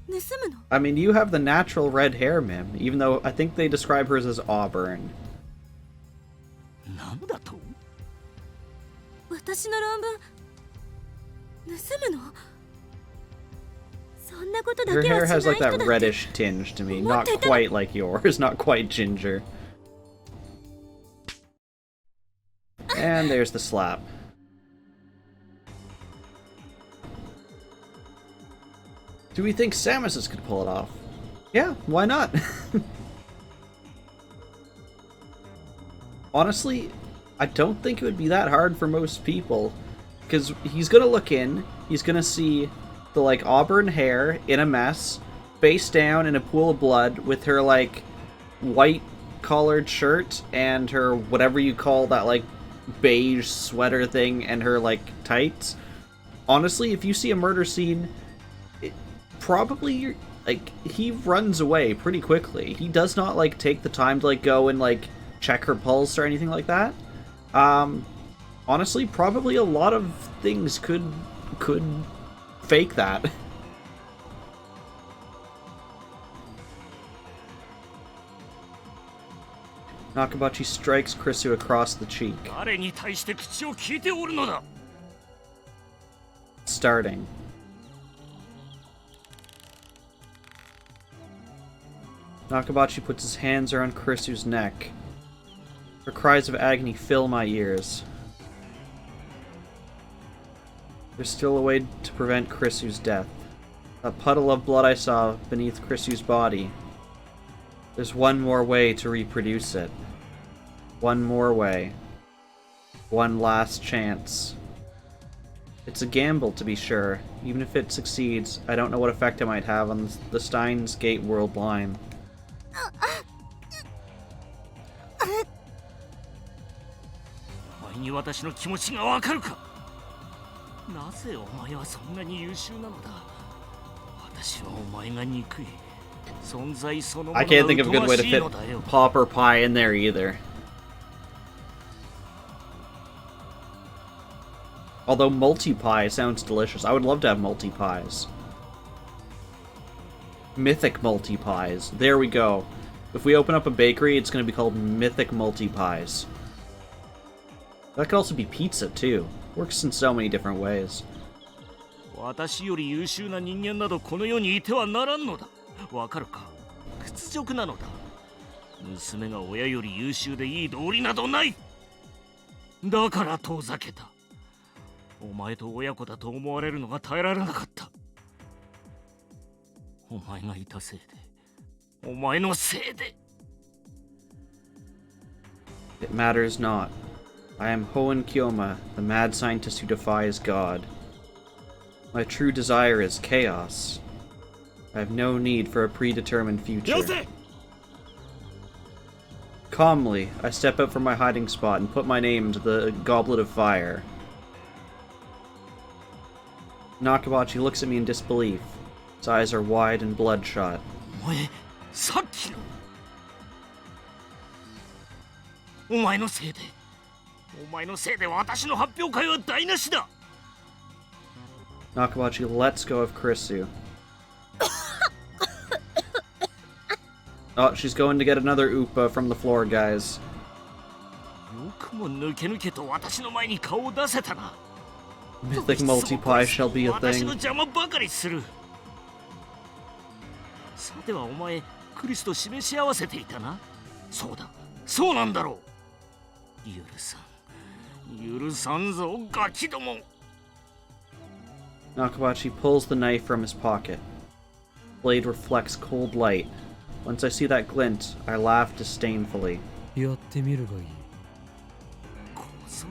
盗むの？ I mean, you have the natural red hair, Mim, even though I think they describe hers as auburn. なんだと？私の論文盗むの？そんなことだ Her けは hair しない has 人 like だ that って。 reddish tinge to me. Not quite like yours, not quite ginger. And there's the slap. Do we think Samus's could pull it off? Yeah, why not? Honestly, I don't think it would be that hard for most people. Because he's gonna look in, he's gonna see the, like, auburn hair in a mess, face down in a pool of blood with her, like, white collared shirt and her whatever you call that, like, beige sweater thing and her, like, tights. Honestly, if you see a murder scene, probably, like, he runs away pretty quickly. He does not, like, take the time to, like, go and, like, check her pulse or anything like that. Honestly, probably a lot of things could fake that. Nakabachi strikes Kurisu across the cheek. 誰に対して口を聞いておるのだ。 Starting. Nakabachi puts his hands around Kurisu's neck. Her cries of agony fill my ears. There's still a way to prevent Kurisu's death. That puddle of blood I saw beneath Kurisu's body. There's one more way to reproduce it. One more way. One last chance. It's a gamble, to be sure. Even if it succeeds, I don't know what effect it might have on the Steins Gate world line. お前に私の気持ちがわかるか。なぜお前はそんなに優秀なのだ。私はお前が憎い。存在そのもの I が can't think of a 疎 good ま way to しい fit のだよ。 Popper Pie in there either. Although multi-pie sounds delicious. I would love to have multi-pies. Mythic multi-pies. There we go. If we open up a bakery, it's going to be called Mythic Multi-Pies. That could also be pizza, too. Works in so many different ways. 私より優秀な人間などこの世にいてはならんのだ。わかるか？屈辱なのだ。娘が親より優秀でいい道理などない。だから遠ざけた。お前と親子だと思われるのが耐えられなかった。お前がいたせいで、お前のせいで。It matters not. I am Hoen Kyoma, the mad scientist who defies God. My true desire is chaos. I have no need for a predetermined future. Calmly, I step out from my hiding spot and put my name into the goblet of fire. Nakabachi looks at me in disbelief. His eyes are wide and bloodshot. お前、さっきの。お前のせいで私の発表会は台無しだ。Nakabachi lets go of Kurisu. Oh, she's going to get another Upa from the floor, guys. よくも抜け抜けと私の前に顔を出せたな。Mythic multiply shall be a 私の thing. 邪魔ばかりする。さてはお前、クリスと示し合わせていたな。そうだ、そうなんだろう。許さんぞ、ガキども。Nakabachi pulls the knife from his pocket. Blade reflects cold light. Once I see that glint, I laugh disdainfully. やってみるがいい。小僧、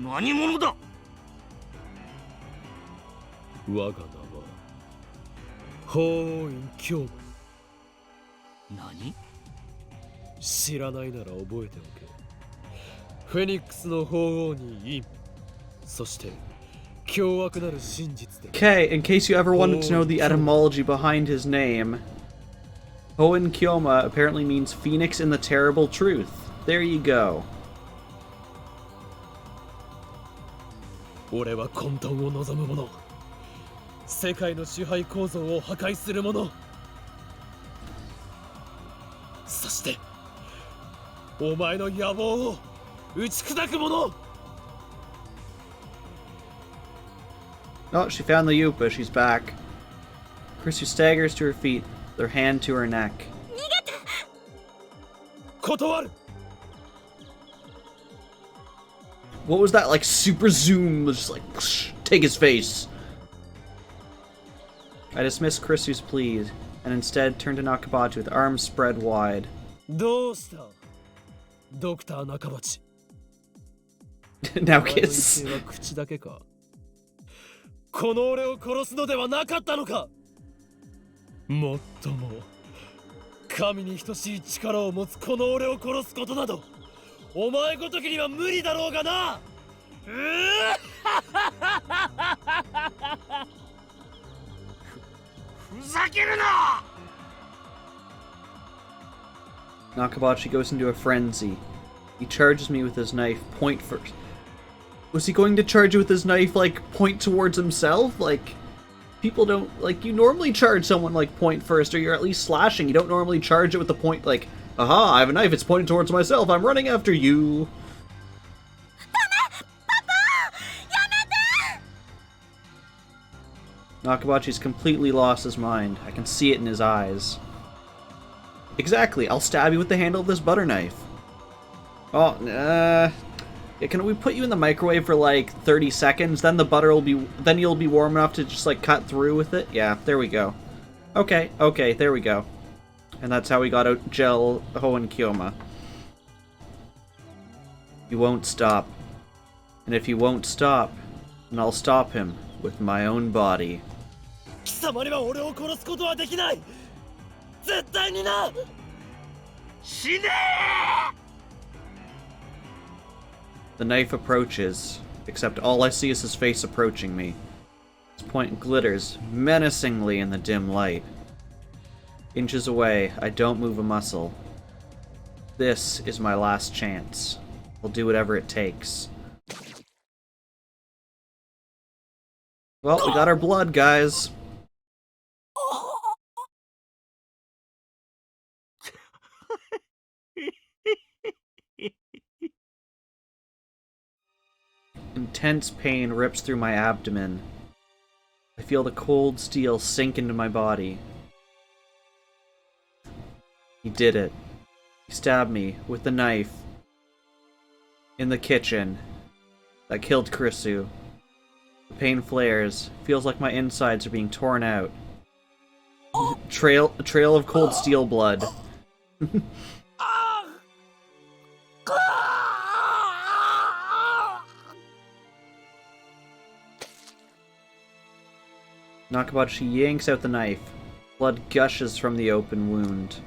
何者だ。我が名は法院教何？知らないなら覚えておけ。フェニックスの法王に陰、そして凶悪なる真実で。Okay, in case you ever wanted to know the etymology behind his name, Hoen Kyoma apparently means Phoenix in the Terrible Truth. There you go. 俺は混沌を望む者。世界の支配構造を破壊する者。そしてお前の野望を打ち砕く者。 Oh, she found the Yupa. She's back. Kurisu staggers to her feet, their hand to her neck. 断る。 What was that, like, super zoom? Just like, take his face. I dismiss Kurisu's plea, and instead turn to Nakabachi with arms spread wide. どうしたドクター中鉢。 Now お前の kiss. 意見は口だけか。この俺を殺すのではなかったのか。もっとも神に等しい力を持つこの俺を殺すことなどお前ごときには無理だろうがな。ふざけるな。 Nakabachi goes into a frenzy. He charges me with his knife, point first. Was he going to charge it with his knife, like, point towards himself? Like, people don't, like, you normally charge someone, like, point first, or you're at least slashing. You don't normally charge it with the point, like, aha, I have a knife, it's pointed towards myself, I'm running after you. Nakabachi's completely lost his mind. I can see it in his eyes. Exactly, I'll stab you with the handle of this butter knife. Oh, yeah, can we put you in the microwave for like 30 seconds? Then the butter will be, then you'll be warm enough to just like cut through with it? Yeah, there we go. Okay, there we go. And that's how we got out Gel Hoen Kyoma. You won't stop. And if you won't stop, then I'll stop him with my own body. 貴様には俺を殺すことはできない。絶対にな。死ね The knife approaches, except all I see is his face approaching me. His point glitters menacingly in the dim light. Inches away, I don't move a muscle. This is my last chance. I'll do whatever it takes. Well, we got our blood, guys. Intense pain rips through my abdomen. I feel the cold steel sink into my body. He did it. He stabbed me with the knife in the kitchen that killed Kurisu. The pain flares. Feels like my insides are being torn out. A trail of cold steel blood. Nakabachi yanks out the knife. Blood gushes from the open wound.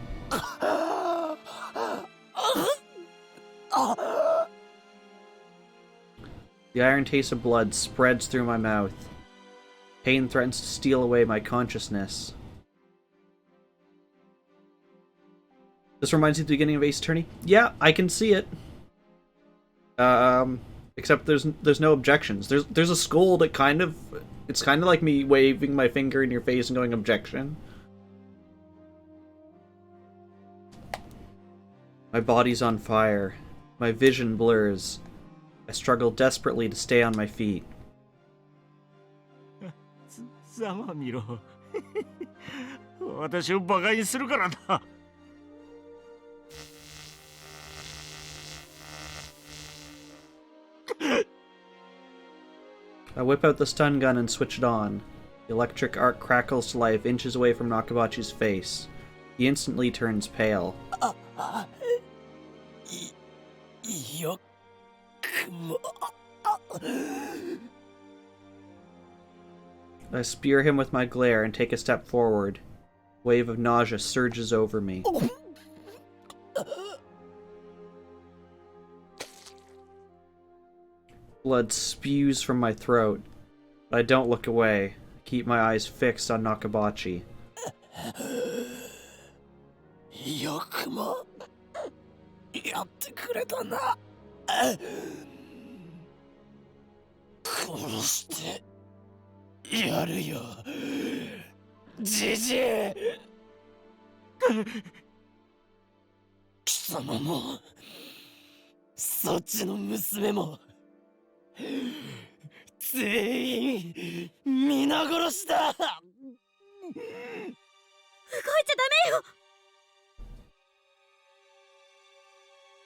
The iron taste of blood spreads through my mouth. Pain threatens to steal away my consciousness. This reminds me of the beginning of Ace Attorney. Yeah, I can see it. Except there's no objections. There's a skull that kind of... It's kind of like me waving my finger in your face and going, objection. My body's on fire. My vision blurs. I struggle desperately to stay on my feet. ざまみろ。私をバカにするからな。I whip out the stun gun and switch it on. The electric arc crackles to life inches away from Nakabachi's face. He instantly turns pale. I spear him with my glare and take a step forward. A wave of nausea surges over me. Blood spews from my throat, but I don't look away. I keep my eyes fixed on Nakabachi.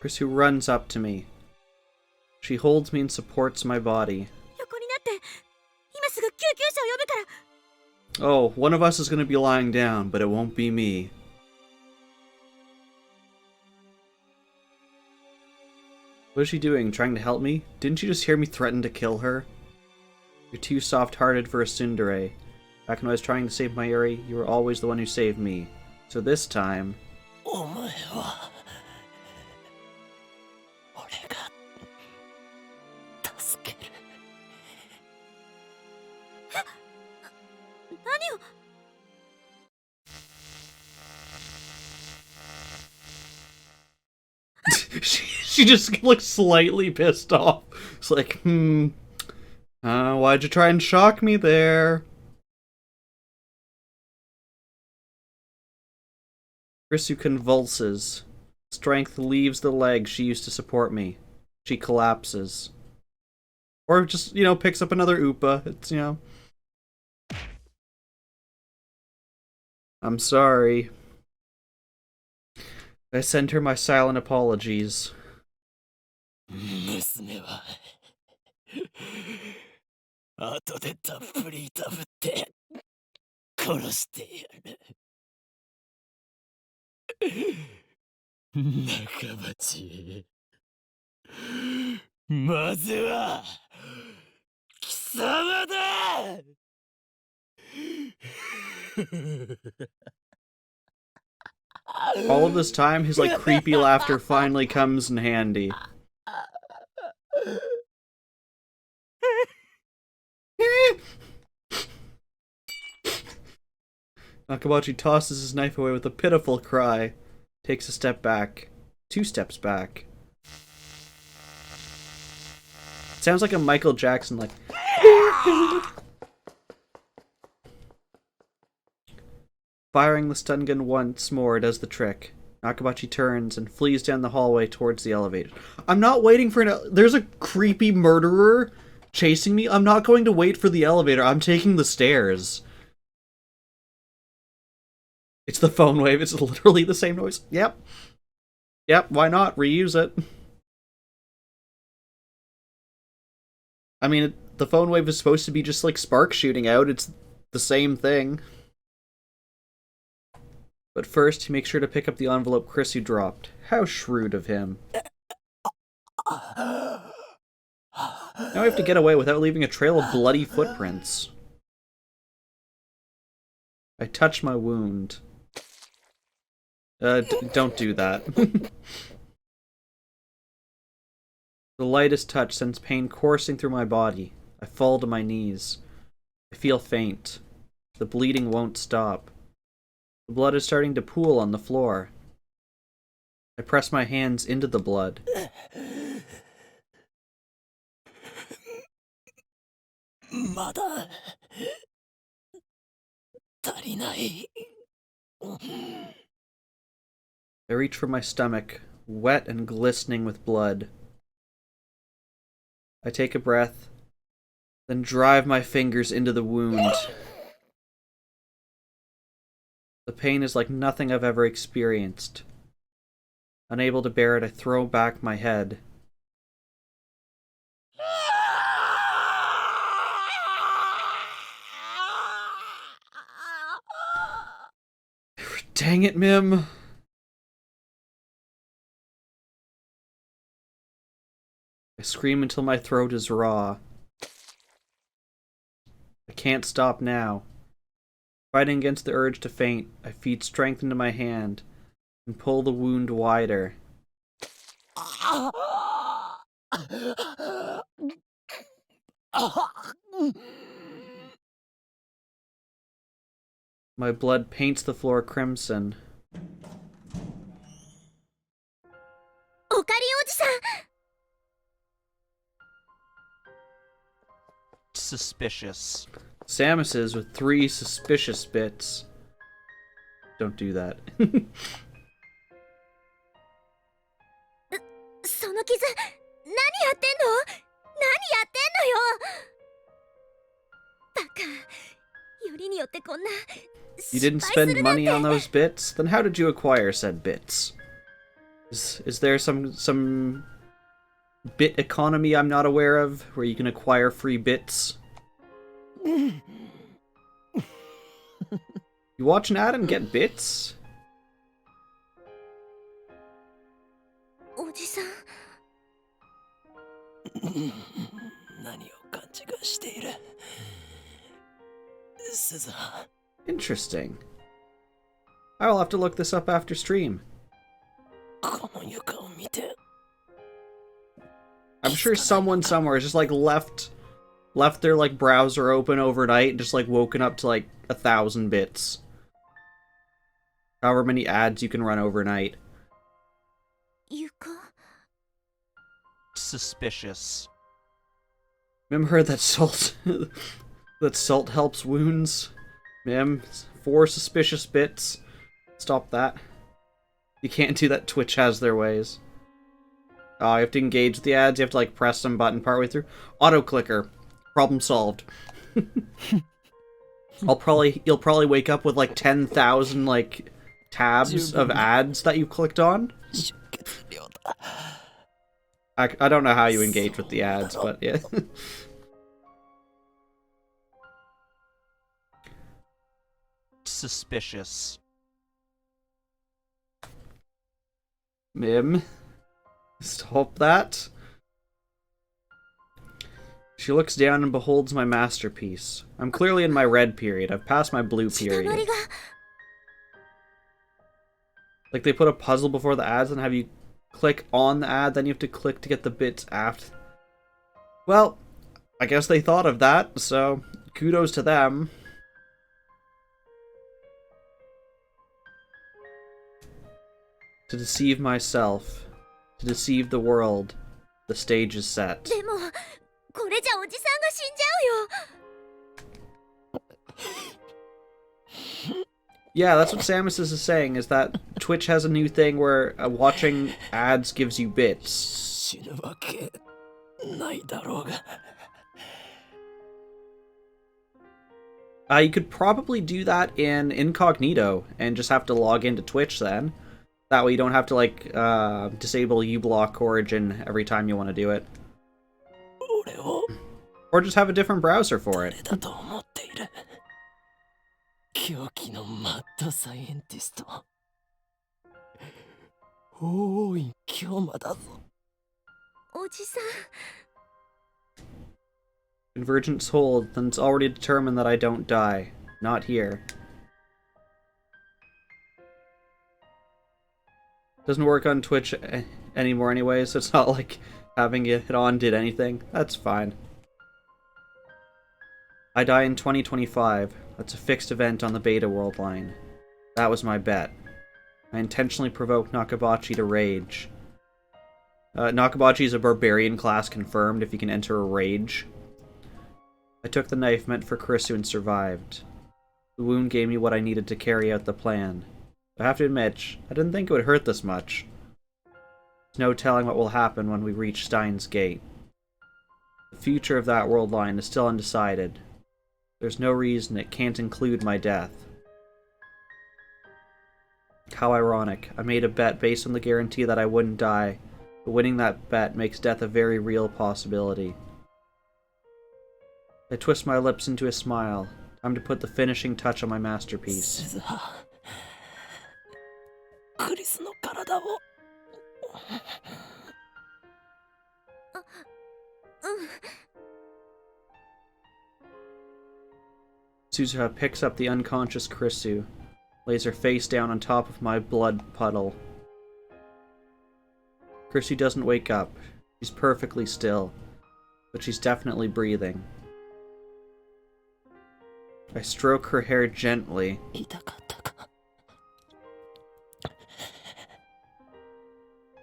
Kurisu runs up to me. She holds me and supports my body. Oh, one of us is going to be lying down, but it won't be me. What is she doing? Trying to help me? Didn't you just hear me threaten to kill her? You're too soft-hearted for a tsundere. Back when I was trying to save Mayuri, you were always the one who saved me. So this time... she just looks slightly pissed off. It's like, why'd you try and shock me there? Kurisu convulses. Strength leaves the leg she used to support me. She collapses. Or just, picks up another Upa. It's, I'm sorry. I send her my silent apologies. 娘は後でたっぷりいたぶって殺してやる。仲町、まずは貴様だ。All of this time, his creepy laughter finally comes in handy. Nakabachi tosses his knife away with a pitiful cry. Takes a step back. 2 steps back. Sounds like a Michael Jackson, Firing the stun gun once more does the trick. Nakabachi turns and flees down the hallway towards the elevator. I'm not waiting for there's a creepy murderer chasing me? I'm not going to wait for the elevator. I'm taking the stairs. It's the phone wave. It's literally the same noise. Yep. Yep, why not? Reuse it. I mean, the phone wave is supposed to be just like sparks shooting out. It's the same thing. But first, he makes sure to pick up the envelope Kurisu dropped. How shrewd of him. Now I have to get away without leaving a trail of bloody footprints. I touch my wound. Don't do that. The lightest touch sends pain coursing through my body. I fall to my knees. I feel faint. The bleeding won't stop. The blood is starting to pool on the floor. I press my hands into the blood. I reach for my stomach, wet and glistening with blood. I take a breath, then drive my fingers into the wound. The pain is like nothing I've ever experienced. Unable to bear it, I throw back my head. Dang it, Mim! I scream until my throat is raw. I can't stop now. Fighting against the urge to faint, I feed strength into my hand and pull the wound wider. My blood paints the floor crimson. Suspicious. Samus's with 3 suspicious bits. Don't do that. その傷、何やってんの？何やってんのよ。バカ。よりによってこんな。 You didn't spend money on those bits? Then how did you acquire said bits? Is there some bit economy I'm not aware of, where you can acquire free bits? You watch an ad and get bits? おじさん。何を勘違いしている。鈴葉。 Interesting. I will have to look this up after stream. この床を見て。 I'm sure someone somewhere has just like left their like browser open overnight and just like woken up to like 1,000 bits. However many ads you can run overnight. 床。 Suspicious. Remember that salt that salt helps wounds? Mim, 4 suspicious bits. Stop that. You can't do that. Twitch has their ways. Oh, you have to engage with the ads. You have to like press some button partway through. Auto clicker. Problem solved. You'll probably wake up with like 10,000 like tabs of ads that you clicked on. I don't know how you engage with the ads, but yeah. Suspicious. Mim, stop that. She looks down and beholds my masterpiece. I'm clearly in my red period. I've passed my blue period. Like they put a puzzle before the ads and have you click on the ad, then you have to click to get the bits after. Well, I guess they thought of that, so kudos to them. To deceive myself, to deceive the world, the stage is set. でも、これじゃおじさんが死んじゃうよ。 Yeah, that's what Samus is saying, is that Twitch has a new thing where watching ads gives you bits. 死ぬわけないだろうが。You could probably do that in incognito and just have to log into Twitch then. That way you don't have to, like, disable uBlock Origin every time you want to do it. 俺を Or just have a different browser for it. 誰だと思っている。狂気のマッドサイエンティスト。大い京馬だぞ。おじさん。 Convergence hold, then it's already determined that I don't die. Not here. Doesn't work on Twitch anymore anyway, so it's not like having it on did anything. That's fine. I die in 2025. That's a fixed event on the Beta World line. That was my bet. I intentionally provoked Nakabachi to rage. Nakabachi is a barbarian class confirmed if you can enter a rage. I took the knife meant for Kurisu and survived. The wound gave me what I needed to carry out the plan. I have to admit, I didn't think it would hurt this much. There's no telling what will happen when we reach Steins Gate. The future of that world line is still undecided. There's no reason it can't include my death. How ironic. I made a bet based on the guarantee that I wouldn't die, but winning that bet makes death a very real possibility. I twist my lips into a smile. Time to put the finishing touch on my masterpiece. クリスの体を。Suzuha picks up the unconscious Kurisu, lays her face down on top of my blood puddle. Kurisu doesn't wake up. She's perfectly still, but she's definitely breathing. I stroke her hair gently. 痛かったか。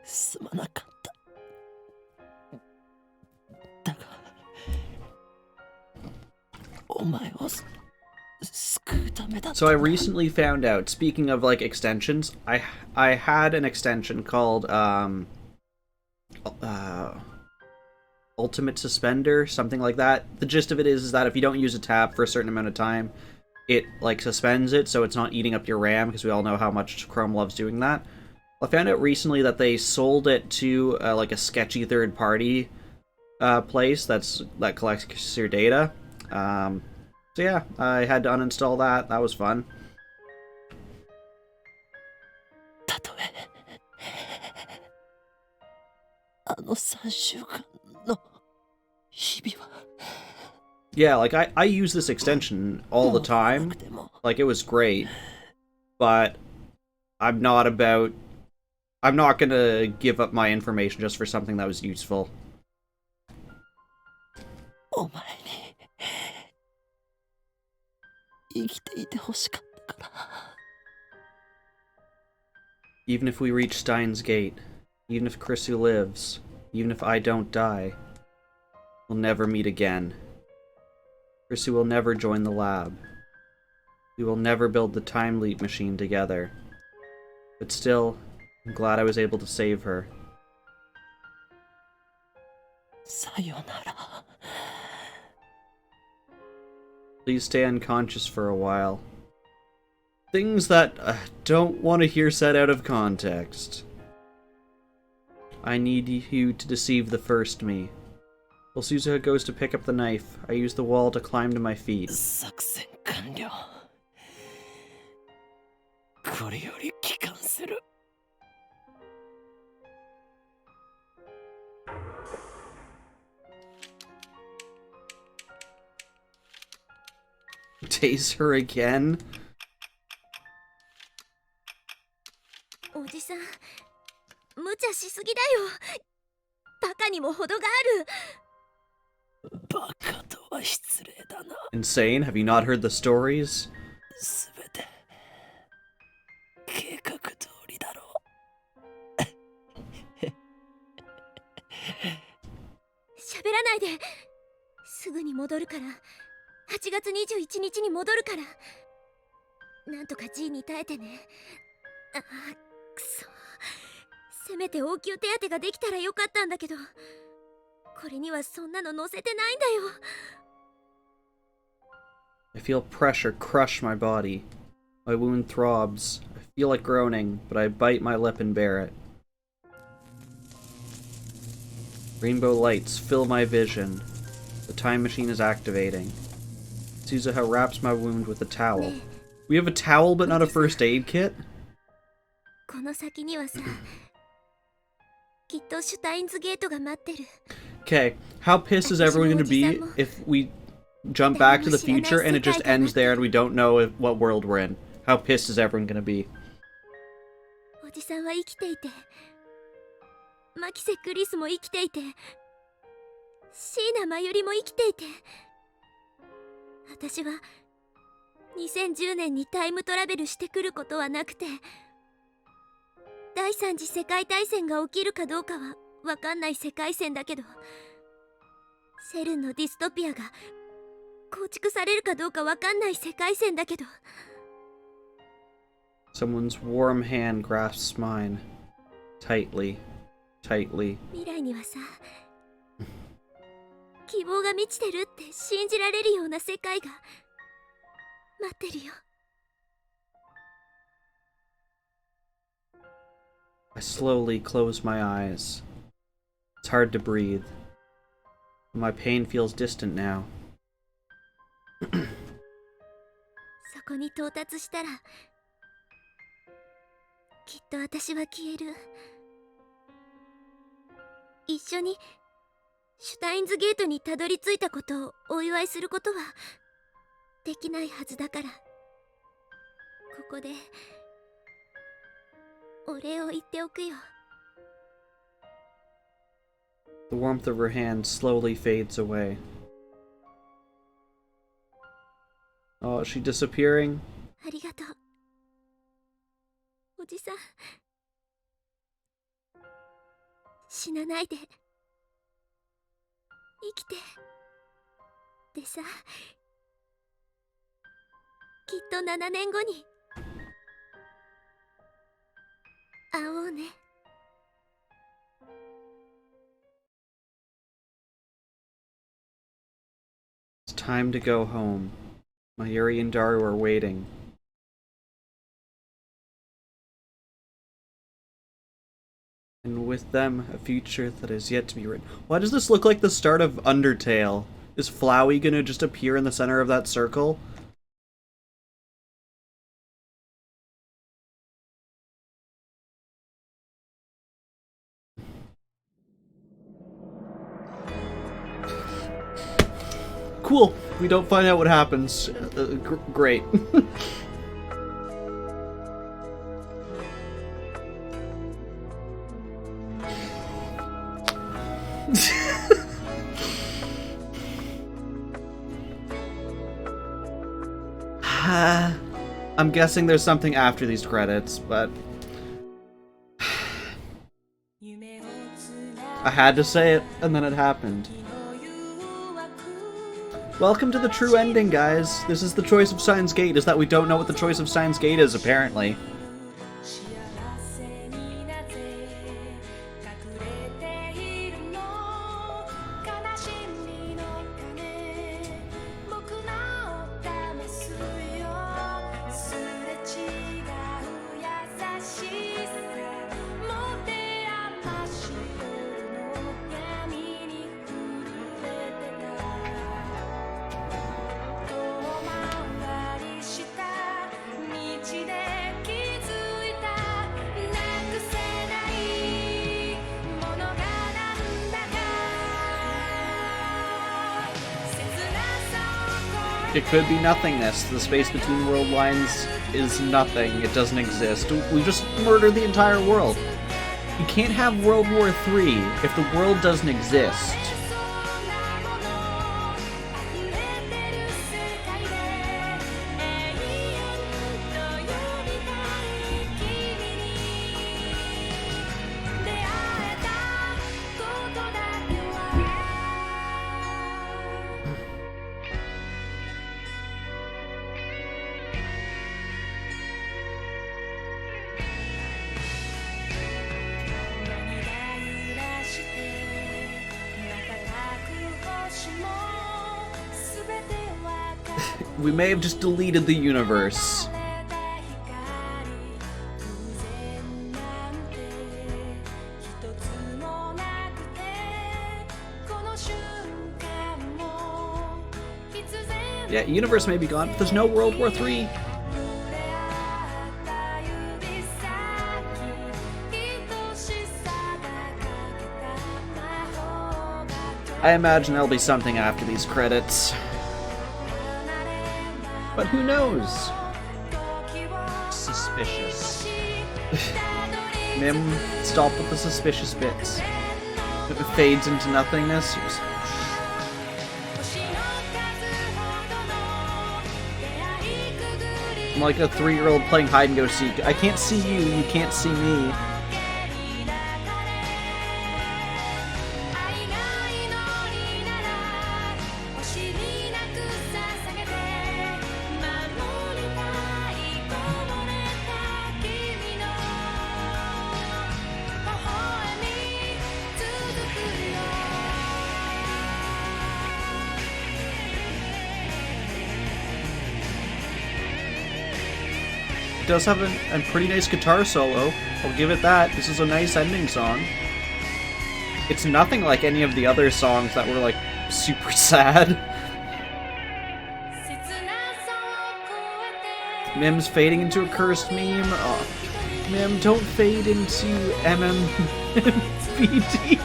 すまなかった。だが、お前を救うためだった。 So I recently found out, speaking of like extensions, I had an extension called Ultimate Suspender, something like that. The gist of it is that if you don't use a tab for a certain amount of time, it like suspends it so it's not eating up your RAM, because we all know how much Chrome loves doing that. I found out recently that they sold it to like a sketchy third-party place that collects your data. So yeah, I had to uninstall that. That was fun. たとえあの3週間の日々は Yeah, like I use this extension all the time. Like it was great, but I'm not gonna give up my information just for something that was useful. お前に生きていてほしかったから。 Even if we reach Steins Gate, even if Kurisu lives, even if I don't die, we'll never meet again. Kurisu will never join the lab. We will never build the time leap machine together. But still, I'm glad I was able to save her. さよなら。 Please stay unconscious for a while. Things that I don't want to hear said out of context. I need you to deceive the first me. While Suzuha goes to pick up the knife, I use the wall to climb to my feet. 作戦完了。これより帰還する。 Tase her again? おじさん、無茶しすぎだよ。バカにも程がある。バカとは失礼だな。 Insane? Have you not heard the stories? すべて計画通りだろう。喋らないで。すぐに戻るから。8月21日に戻るから。なんとか G に耐えてね。ああ、くそ。せめて応急手当ができたらよかったんだけど、これにはそんなの載せてないんだよ。I feel pressure crush my body. My wound throbs. I feel like groaning, but I bite my lip and bear it. Rainbow lights fill my vision. The time machine is activating. Suzuha wraps my wound with a towel. We have a towel but not a first aid kit? この先にはさ、きっとシュタインズゲートが待ってる。 Okay, how pissed is everyone going to be if we jump back to the future and it just ends there and we don't know what world we're in? How pissed is everyone going to be? おじさんは生きていて、マキセ・クリスも生きていて、シーナ・マユリも生きていて、私は2010年にタイムトラベルしてくることはなくて、第三次世界大戦が起きるかどうかはわかんない世界線だけど、セルンのディストピアが構築されるかどうかわかんない世界線だけど。 Someone's warm hand grasps mine. Tightly. Tightly. 未来にはさ、希望が満ちてるって信じられるような世界が待ってるよ。 I slowly close my eyes. It's hard to breathe. My pain feels distant now. そこに到達したら、きっと私は消える。一緒にシュタインズゲートにたどり着いたことをお祝いすることはできないはずだから、ここでお礼を言っておくよ。 The warmth of her hand slowly fades away. Oh, is she disappearing? ありがとう、おじさん。死なないで、生きて。でさ、きっと7年後に会おうね。 It's time to go home. Mayuri and Daru are waiting. And with them, a future that is yet to be written. Why does this look like the start of Undertale? Is Flowey gonna just appear in the center of that circle? Cool. We don't find out what happens. Great. I'm guessing there's something after these credits, but I had to say it, and then it happened. Welcome to the true ending, guys. This is the choice of Steins Gate, is that we don't know what the choice of Steins Gate is, apparently. It could be nothingness. The space between world lines is nothing. It doesn't exist. We just murdered the entire world. You can't have World War III if the world doesn't exist. We may have just deleted the universe. Yeah, universe may be gone, but there's no World War III. I imagine there'll be something after these credits. But who knows? Suspicious. Mim, stop with the suspicious bits. It fades into nothingness. I'm like a 3-year-old playing hide and go seek. I can't see you, you can't see me. It does have a pretty nice guitar solo. I'll give it that. This is a nice ending song. It's nothing like any of the other songs that were, like, super sad. Mim's fading into a cursed meme. Oh, Mim, don't fade into MMBD.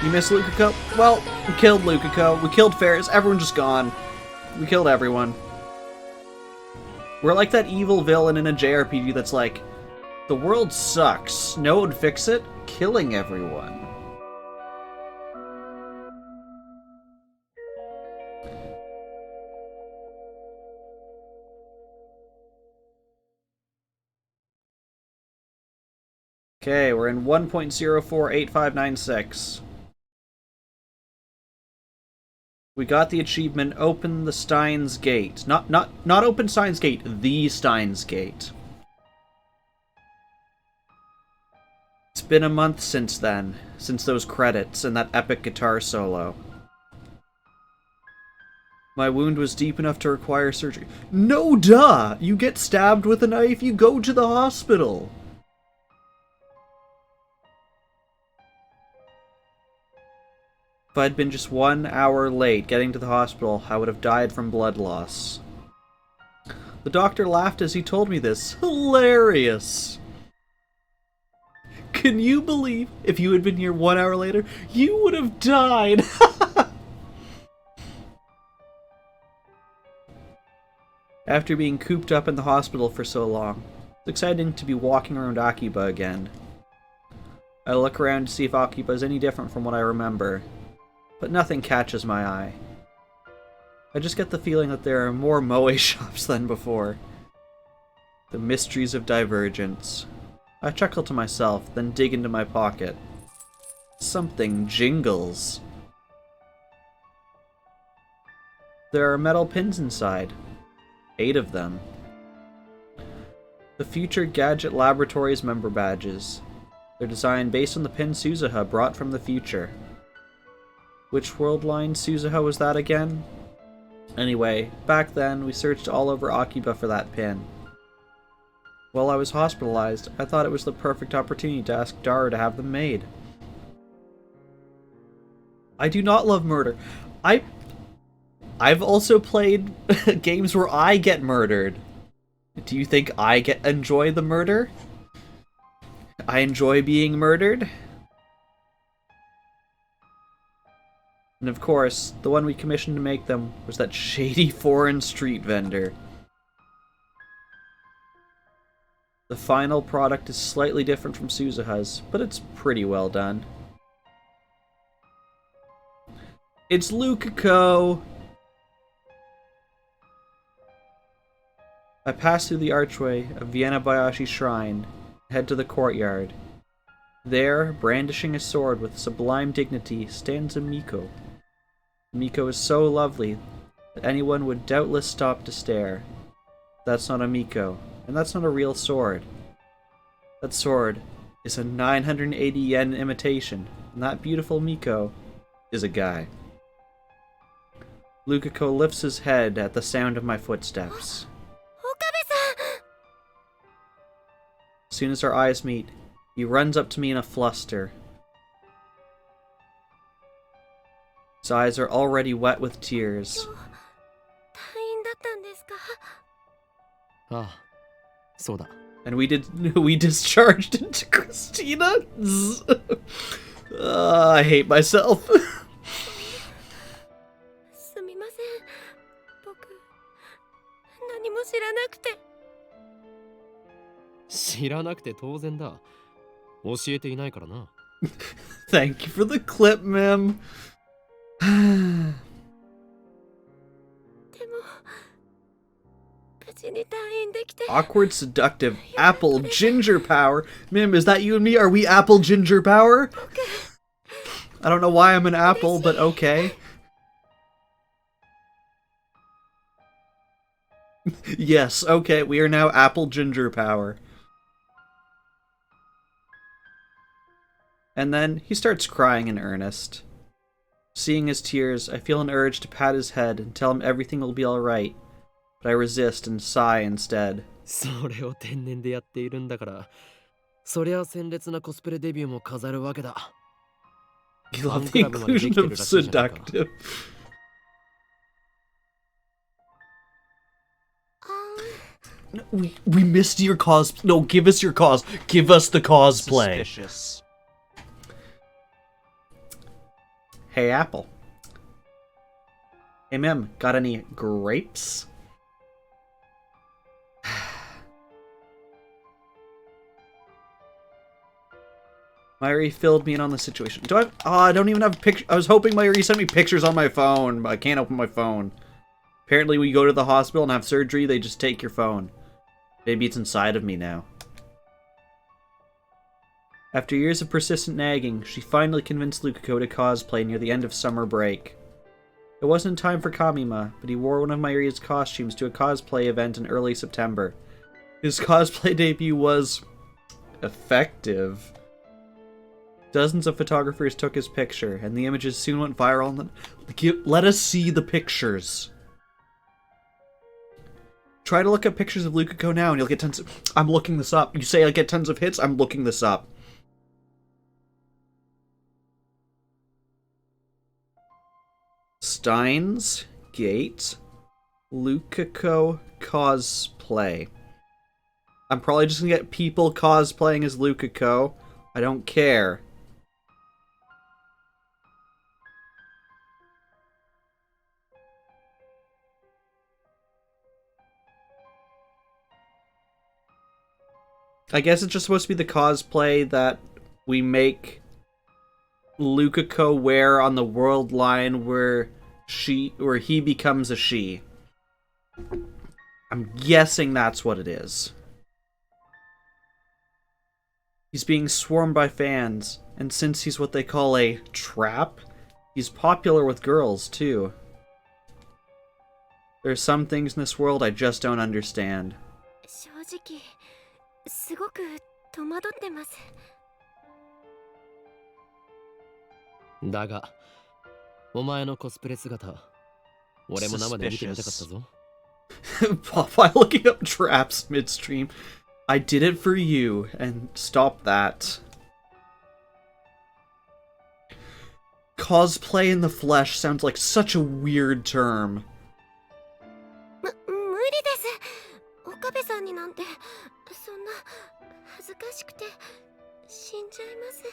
You miss Lukako? Well, we killed Lukako. We killed Ferris. Everyone's just gone. We killed everyone. We're like that evil villain in a JRPG that's like, the world sucks. No one would fix it? Killing everyone. Okay, we're in 1.048596. We got the achievement, open the Steins Gate. Not open Steins Gate, the Steins Gate. It's been a month since then, since those credits and that epic guitar solo. My wound was deep enough to require surgery. No duh! You get stabbed with a knife, you go to the hospital. If I'd been just 1 hour late getting to the hospital, I would have died from blood loss. The doctor laughed as he told me this. Hilarious! Can you believe if you had been here 1 hour later, you would have died? After being cooped up in the hospital for so long, it's exciting to be walking around Akiba again. I look around to see if Akiba is any different from what I remember. But nothing catches my eye. I just get the feeling that there are more moe shops than before. The mysteries of divergence. I chuckle to myself, then dig into my pocket. Something jingles. There are metal pins inside. 8 of them. The Future Gadget Laboratories member badges. They're designed based on the pin Suzuha brought from the future. Which world line Suzuha was that again? Anyway, back then, we searched all over Akiba for that pin. While I was hospitalized, I thought it was the perfect opportunity to ask Dara to have them made. I do not love murder. I've also played games where I get murdered. Do you think I enjoy the murder? I enjoy being murdered? And of course, the one we commissioned to make them was that shady foreign street vendor. The final product is slightly different from Suzuha's, but it's pretty well done. It's Lukako! I pass through the archway of Vienna Bayashi Shrine, and head to the courtyard. There, brandishing a sword with sublime dignity, stands a Miko. Miko is so lovely that anyone would doubtless stop to stare. That's not a Miko, and that's not a real sword. That sword is a 980 yen imitation, and that beautiful Miko is a guy. Lukako lifts his head at the sound of my footsteps. Okabe-san! As soon as our eyes meet, he runs up to me in a fluster. His eyes are already wet with tears. 退院だったんですか？ああ、そうだ。 And we discharged into Christina? I hate myself. すみません。僕、何も知らなくて。知らなくて当然だ。教えていないからな。Thank you for the clip, ma'am. でも、無事に退院できて。 Awkward, seductive, apple, ginger power. Mim, is that you and me? Are we apple, ginger power? I don't know why I'm an apple, but okay. Yes, okay, we are now apple, ginger power. And then he starts crying in earnest. Seeing his tears, I feel an urge to pat his head and tell him everything will be alright, but I resist and sigh instead. それを天然でやっているんだから、そりゃ鮮烈なコスプレデビューも飾るわけだ。 You love the inclusion of seductive. We missed your cos. No, give us your cos. Give us the cosplay. Suspicious. Hey, Apple. Hey, Mim, got any grapes? Myri filled me in on the situation. Do I? Oh, I don't even have pictures. I was hoping Myri sent me pictures on my phone, but I can't open my phone. Apparently, when you go to the hospital and have surgery, they just take your phone. Maybe it's inside of me now. After years of persistent nagging, she finally convinced Lukako to cosplay near the end of summer break. It wasn't in time for Kamima, but he wore one of Myria's costumes to a cosplay event in early September. His cosplay debut was effective. Dozens of photographers took his picture, and the images soon went viral. Let us see the pictures. Try to look up pictures of Lukako now, and you'll get tons of... I'm looking this up. You say I get tons of hits? I'm looking this up. Steins, Gate, Lukako cosplay. I'm probably just gonna get people cosplaying as Lukako. I don't care. I guess it's just supposed to be the cosplay that we make Lukako wear on the world line where he becomes a she. I'm guessing that's what it is. He's being swarmed by fans, and since he's what they call a trap, he's popular with girls too. There's some things in this world I just don't understand. 正直、すごく戸惑ってます。だが、お前のコスプレ姿、俺も生で見てみたかったぞ。By looking up traps midstream, I did it for you, and stop that. Cosplay in the flesh sounds like such a weird term. 無理です。岡部さんになんて、そんな恥ずかしくて死んじゃいます。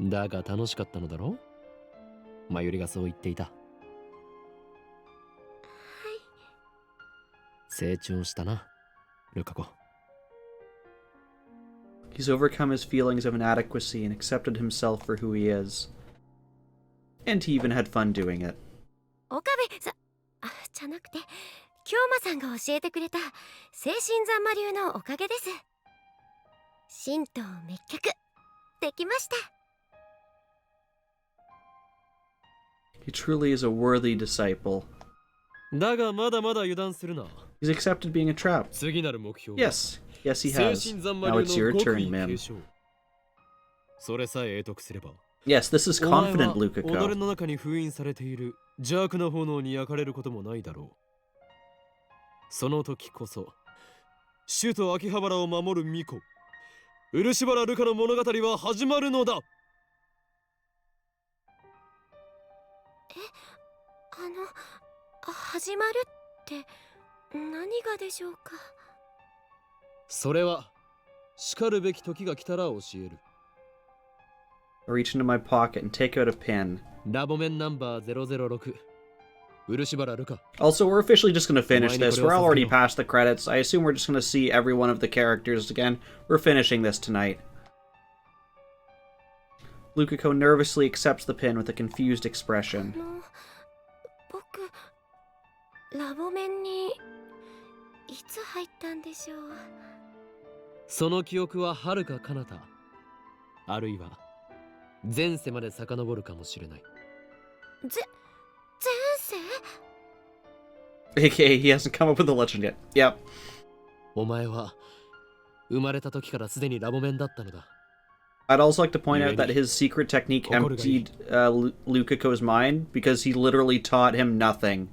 だが楽しかったのだろう？まゆりがそう言っていた。はい。成長したな、ルカコ。He's overcome his feelings of inadequacy and accepted himself for who he is. And he even had fun doing it. 岡部さ、じゃなくて、京馬さんが教えてくれた精神残魔流のおかげです。神道滅却できました。He truly is a worthy disciple. だがまだまだ油断するな。 He's accepted being a trap. 次なる目標は Yes, yes, he has. 精神三魔 Now 流 it's your の極 turn, 意継 Mim. 承。それさえ得得すれば、 Yes, this is お前 confident は己 Lukako. の中に封印されている邪悪な炎に焼かれることもないだろう。その時こそ、首都秋葉原を守る巫女、漆原瑠香の物語は始まるのだ。始まるって何がでしょうか。それは、しかるべき時が来たら教える。 I reach into my pocket and take out a pin. ラボメンナンバー006、漆原瑠香。 Also, we're officially just going to finish this. We're already Mine past the credits. I assume we're just going to see every one of the characters again. We're finishing this tonight. Lukako nervously accepts the pin with a confused expression. 僕ラボメンにいつ入ったんでしょう。その記憶は遥か彼方、あるいは前世まで遡るかもしれない。前世？ AKA, he hasn't come up with the legend yet. Yep. お前は生まれた時からすでにラボメンだったのだ。 I'd also like to point out that his secret technique emptied Lukako's mind because he literally taught him nothing.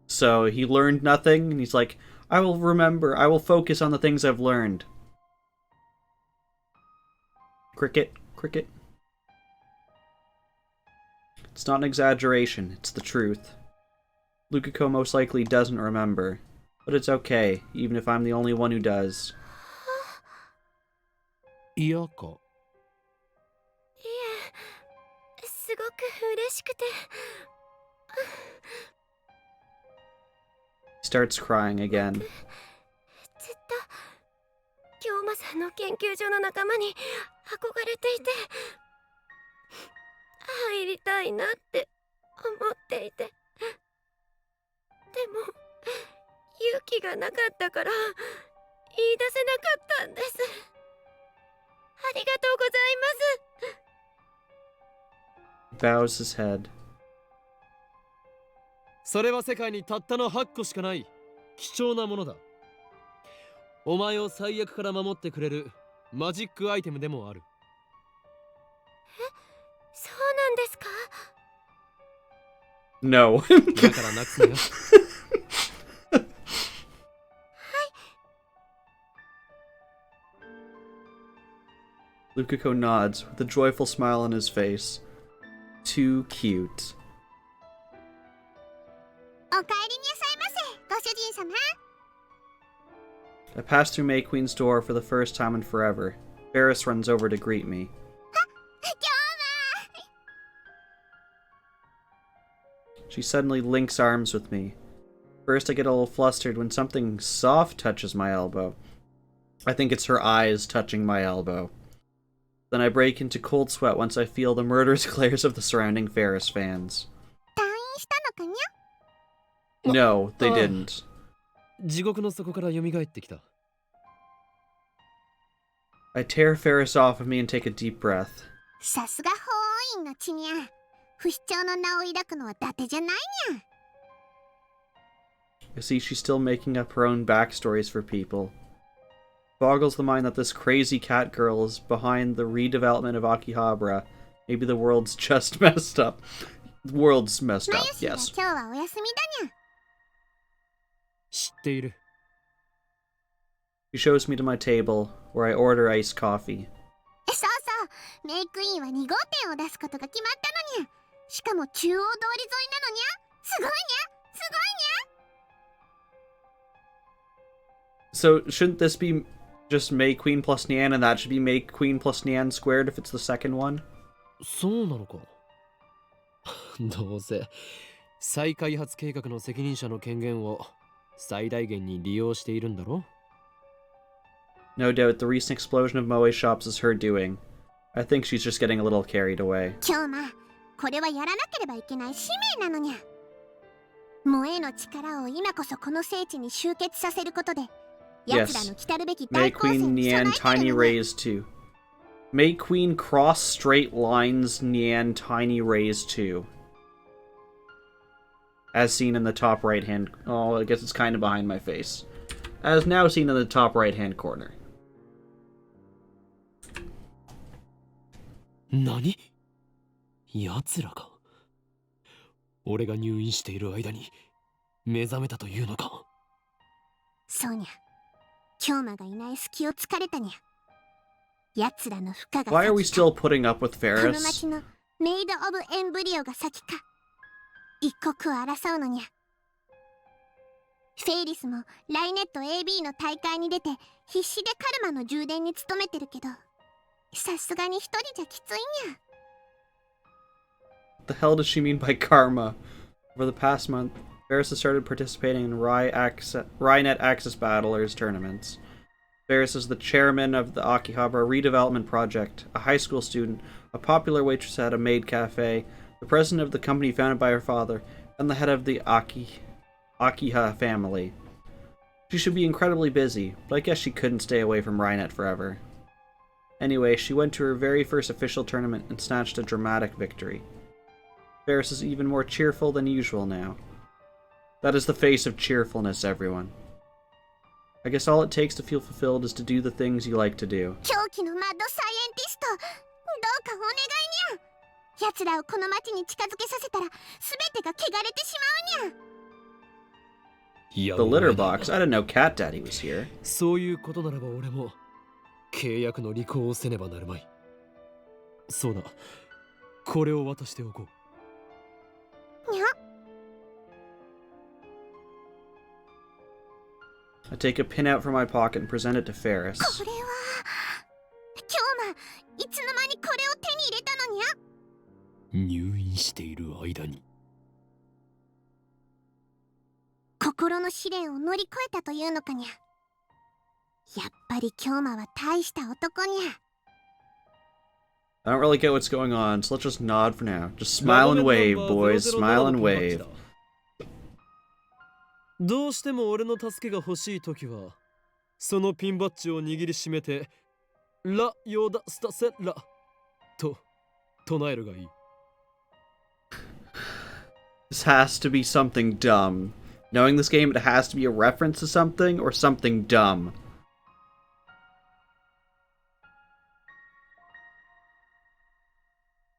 So he learned nothing, and he's like, I will remember, I will focus on the things I've learned. Cricket, cricket. It's not an exaggeration, it's the truth. Lukako most likely doesn't remember, but it's okay, even if I'm the only one who does. 嫌か。いえ、すごく嬉しくて。He starts crying again. ずっと京馬さんの研究所の仲間に憧れていて、入りたいなって思っていて、でも勇気がなかったから言い出せなかったんです。ありがとうございます。 Bows his head. それは世界にたったの8個しかない貴重なものだ。お前を最悪から守ってくれるマジックアイテムでもある。そうなんですか？ No. だからなくすなよ。Lukako nods with a joyful smile on his face. Too cute. お帰りなさいませ、ご主人様。 I pass through May Queen's door for the first time in forever. Ferris runs over to greet me. 今日は She suddenly links arms with me. First, I get a little flustered when something soft touches my elbow. I think it's her eyes touching my elbow. Then I break into cold sweat once I feel the murderous glares of the surrounding Ferris fans. 退院したのかにゃ？ No, they didn't. 地獄の底から蘇ってきた。I tear Ferris off of me and take a deep breath. さすが法院の血にゃ。不死鳥の名を抱くのは伊達じゃないにゃ。 I see she's still making up her own backstories for people. Boggles the mind that this crazy cat girl is behind the redevelopment of Akihabara. Maybe the world's just messed up. The world's messed マ up, ヨシが yes. 今日はお休みだにゃ。知っている。 She shows me to my table, where I order iced coffee. そうそう、メイクインは2号店を出すことが決まったのにゃ。しかも中央通り沿いなのにゃ。すごいにゃ、すごいにゃ。 So, shouldn't this be just May Queen plus Nian, and that should be May Queen plus Nian squared if it's the second one? そうなのか。どうせ再開発計画の責任者の権限を最大限に利用しているんだろ。 No doubt the recent explosion of Moe shops is her doing. I think she's just getting a little carried away. 今日ま、これはやらなければいけない使命なのにゃ。萌えの力を今こそこの聖地に集結させることで、奴らの来たるべき May 大攻勢 Queen に備 Nian えて tiny るのにゃ。 raise 2. May Queen cross straight lines Nian tiny raise 2. as seen in the top right hand. Oh, I guess it's kind of behind my face. As now seen in the top right hand corner. 何？奴らが俺が入院している間に目覚めたというのか？そうにゃ。京馬がいない隙を突かれたにゃ。奴らの負荷が Why are we 先か still putting up with この Ferris? 町のメイド・オブ・エンブリオが先か。一刻を争うのにゃ。フェイリスもライネット AB の大会に出て必死でカルマの充電に努めてるけど、さすがに一人じゃきついにゃ。What the hell does she mean by karma? Over the past month, Ferris has started participating in Rainet Access Battlers tournaments. Ferris is the chairman of the Akihabara redevelopment project, a high school student, a popular waitress at a maid cafe, the president of the company founded by her father, and the head of the Akiha family. She should be incredibly busy, but I guess she couldn't stay away from Rainet forever. Anyway, she went to her very first official tournament and snatched a dramatic victory. Ferris is even more cheerful than usual now. That is the face of cheerfulness, everyone. I guess all it takes to feel fulfilled is to do the things you like to do. 狂気のマッドサイエンティスト、どうかお願いにゃ。奴らをこの町に近づけさせたら全てが汚れてしまうにゃ。 The litter box? I didn't know Cat Daddy was here. そういうことならば俺も契約の履行をせねばなるまい。そうだ、これを渡しておこう。にゃ。 I take a pin out from my pocket and present it to Ferris. これは京馬、いつの間にこれを手に入れたのにゃ。入院している間に。心の試練を乗り越えたというのかにゃ。やっぱり京馬は大した男にゃ。 I don't really get what's going on, so let's just nod for now. Just smile and wave, boys. Smile and wave. どうしても俺の助けが欲しいときは、そのピンバッジを握りしめて、ラ・ヨダ・スタセラと唱えるがいい。This has to be something dumb. Knowing this game, it has to be a reference to something or something dumb.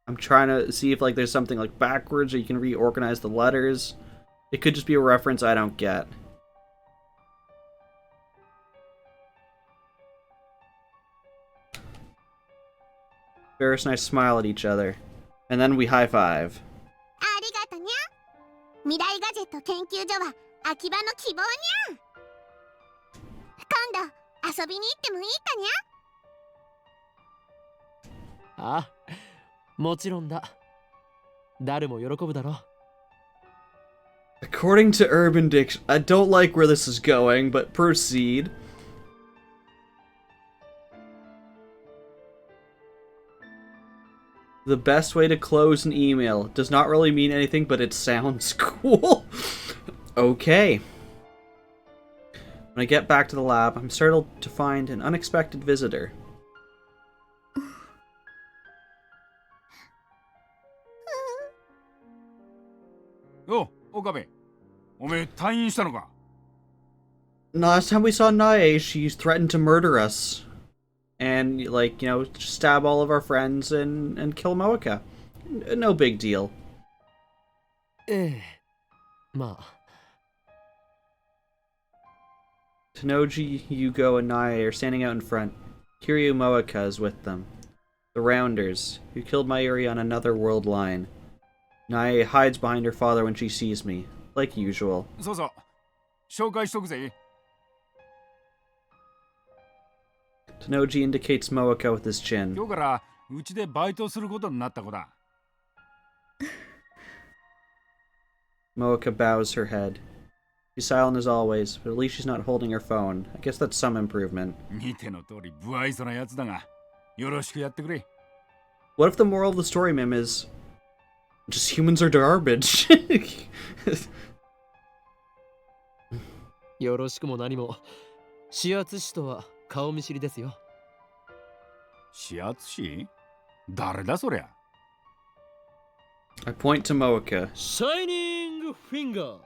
I'm trying to see if like there's something like backwards or you can reorganize the letters. It could just be a reference I don't get. Ferris and I smile at each other. And then we high five. ありがとにゃ。未来ガジェット研究所は秋葉の希望にゃ。今度遊びに行ってもいいかにゃ。ああ、もちろんだ。誰も喜ぶだろう。 According to Urban Dictionary, I don't like where this is going, but proceed. The best way to close an email does not really mean anything, but it sounds cool. Okay. When I get back to the lab, I'm startled to find an unexpected visitor. Oh, Okabe. おめえ退院したのか? Last time we saw Nae, she threatened to murder us. And, like, you know, stab all of our friends and kill Moeka. No big deal. ええ、まあ。 Tanoji, Yugo, and Nae are standing out in front. Kiryu Moeka is with them. The Rounders, who killed Mayuri on another world line. Nae hides behind her father when she sees me, like usual. そうそう。紹介しとくぜ。 Tanoji indicates Moeka with his chin. 今日からうちでバイトすることになった子だ。 Moeka bows her head. She's silent as always, but at least she's not holding her phone. I guess that's some improvement. 見ての通り不愛想なやつだが、よろしくやってくれ。 What if the moral of the story, Mim, is just humans are garbage? よろしくも何も。指圧師とは顔見知りですよ。指圧師？誰だそりゃ。 I point to Moeka. シャイニングルフィンガー。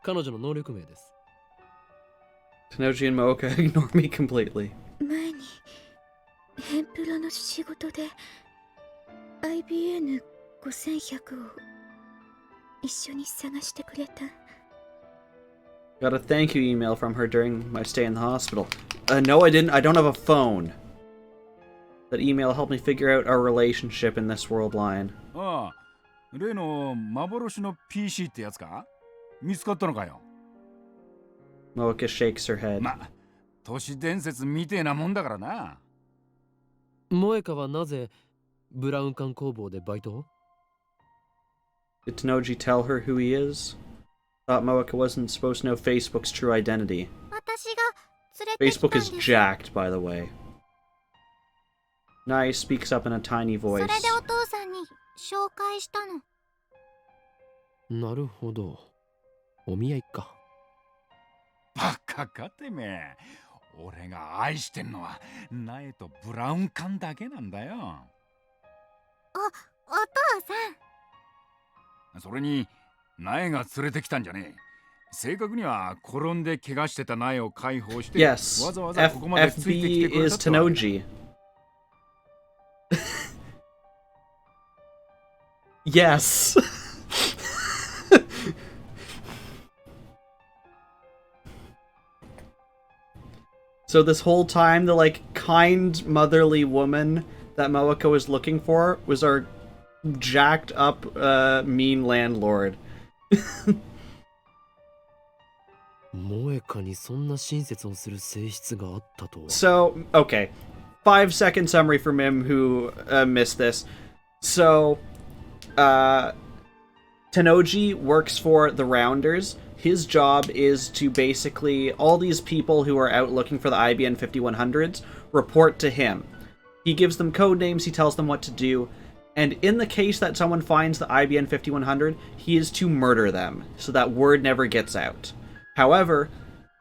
彼女の能力名です。Tenoji and Mooka ignore me completely. 前にヘンプロの仕事で IBN5100 を一緒に探してくれた。 Got a thank you email from her during my stay in the hospital. No, I didn't. I don't have a phone. That email helped me figure out our relationship in this world line. ああ、例の幻の PC ってやつか？見つかったのかよ。Mooka shakes her head. ま、都市伝説みてえなもんだからな。モエカはなぜブラウン管工房でバイトを？ Did Tenoji tell her who he is? Thought Mooka wasn't supposed to know Facebook's true identity. 私が連れてきたん Facebook で is す。 jacked, by the way. Nai speaks up in a tiny それ voice. でお父さんに紹介したの。なるほど。お見合いか。バカかてめえ。俺が愛してんのは苗とブラウン管だけなんだよ。お父さん。それに苗が連れてきたんじゃねえ。正確には転んで怪我してた苗を解放して、 Yes, わざわざここまでついてきてくれ FB た is ってわけだ。 Tenoji. Yes. So this whole time, the like kind motherly woman that Mooka was looking for was our jacked up mean landlord. モエカにそんな親切をする性質があったとは。 So, okay. 5-second summary from him who missed this. So, Tenoji works for the Rounders. His job is to basically, all these people who are out looking for the IBN 5100s report to him. He gives them code names, he tells them what to do, and in the case that someone finds the IBN 5100, he is to murder them, so that word never gets out. However,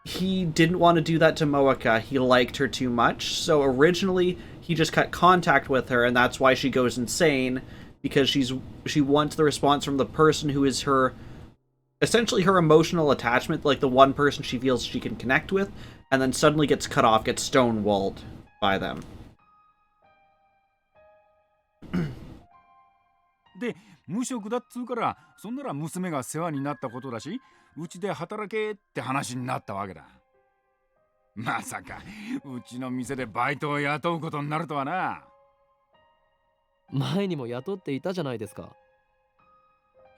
he didn't want to do that to Mooka. He liked her too much, so originally he just cut contact with her, and that's why she goes insane, because she wants the response from the person who is her, essentially her emotional attachment, like the one person she feels she can connect with, and then suddenly gets cut off, gets stonewalled by them. で、無職だっつうから、そんなら娘が世話になったことだし、うちで働けって話になったわけだ。まさか、うちの店でバイトを雇うことになるとはな。前にも雇っていたじゃないですか。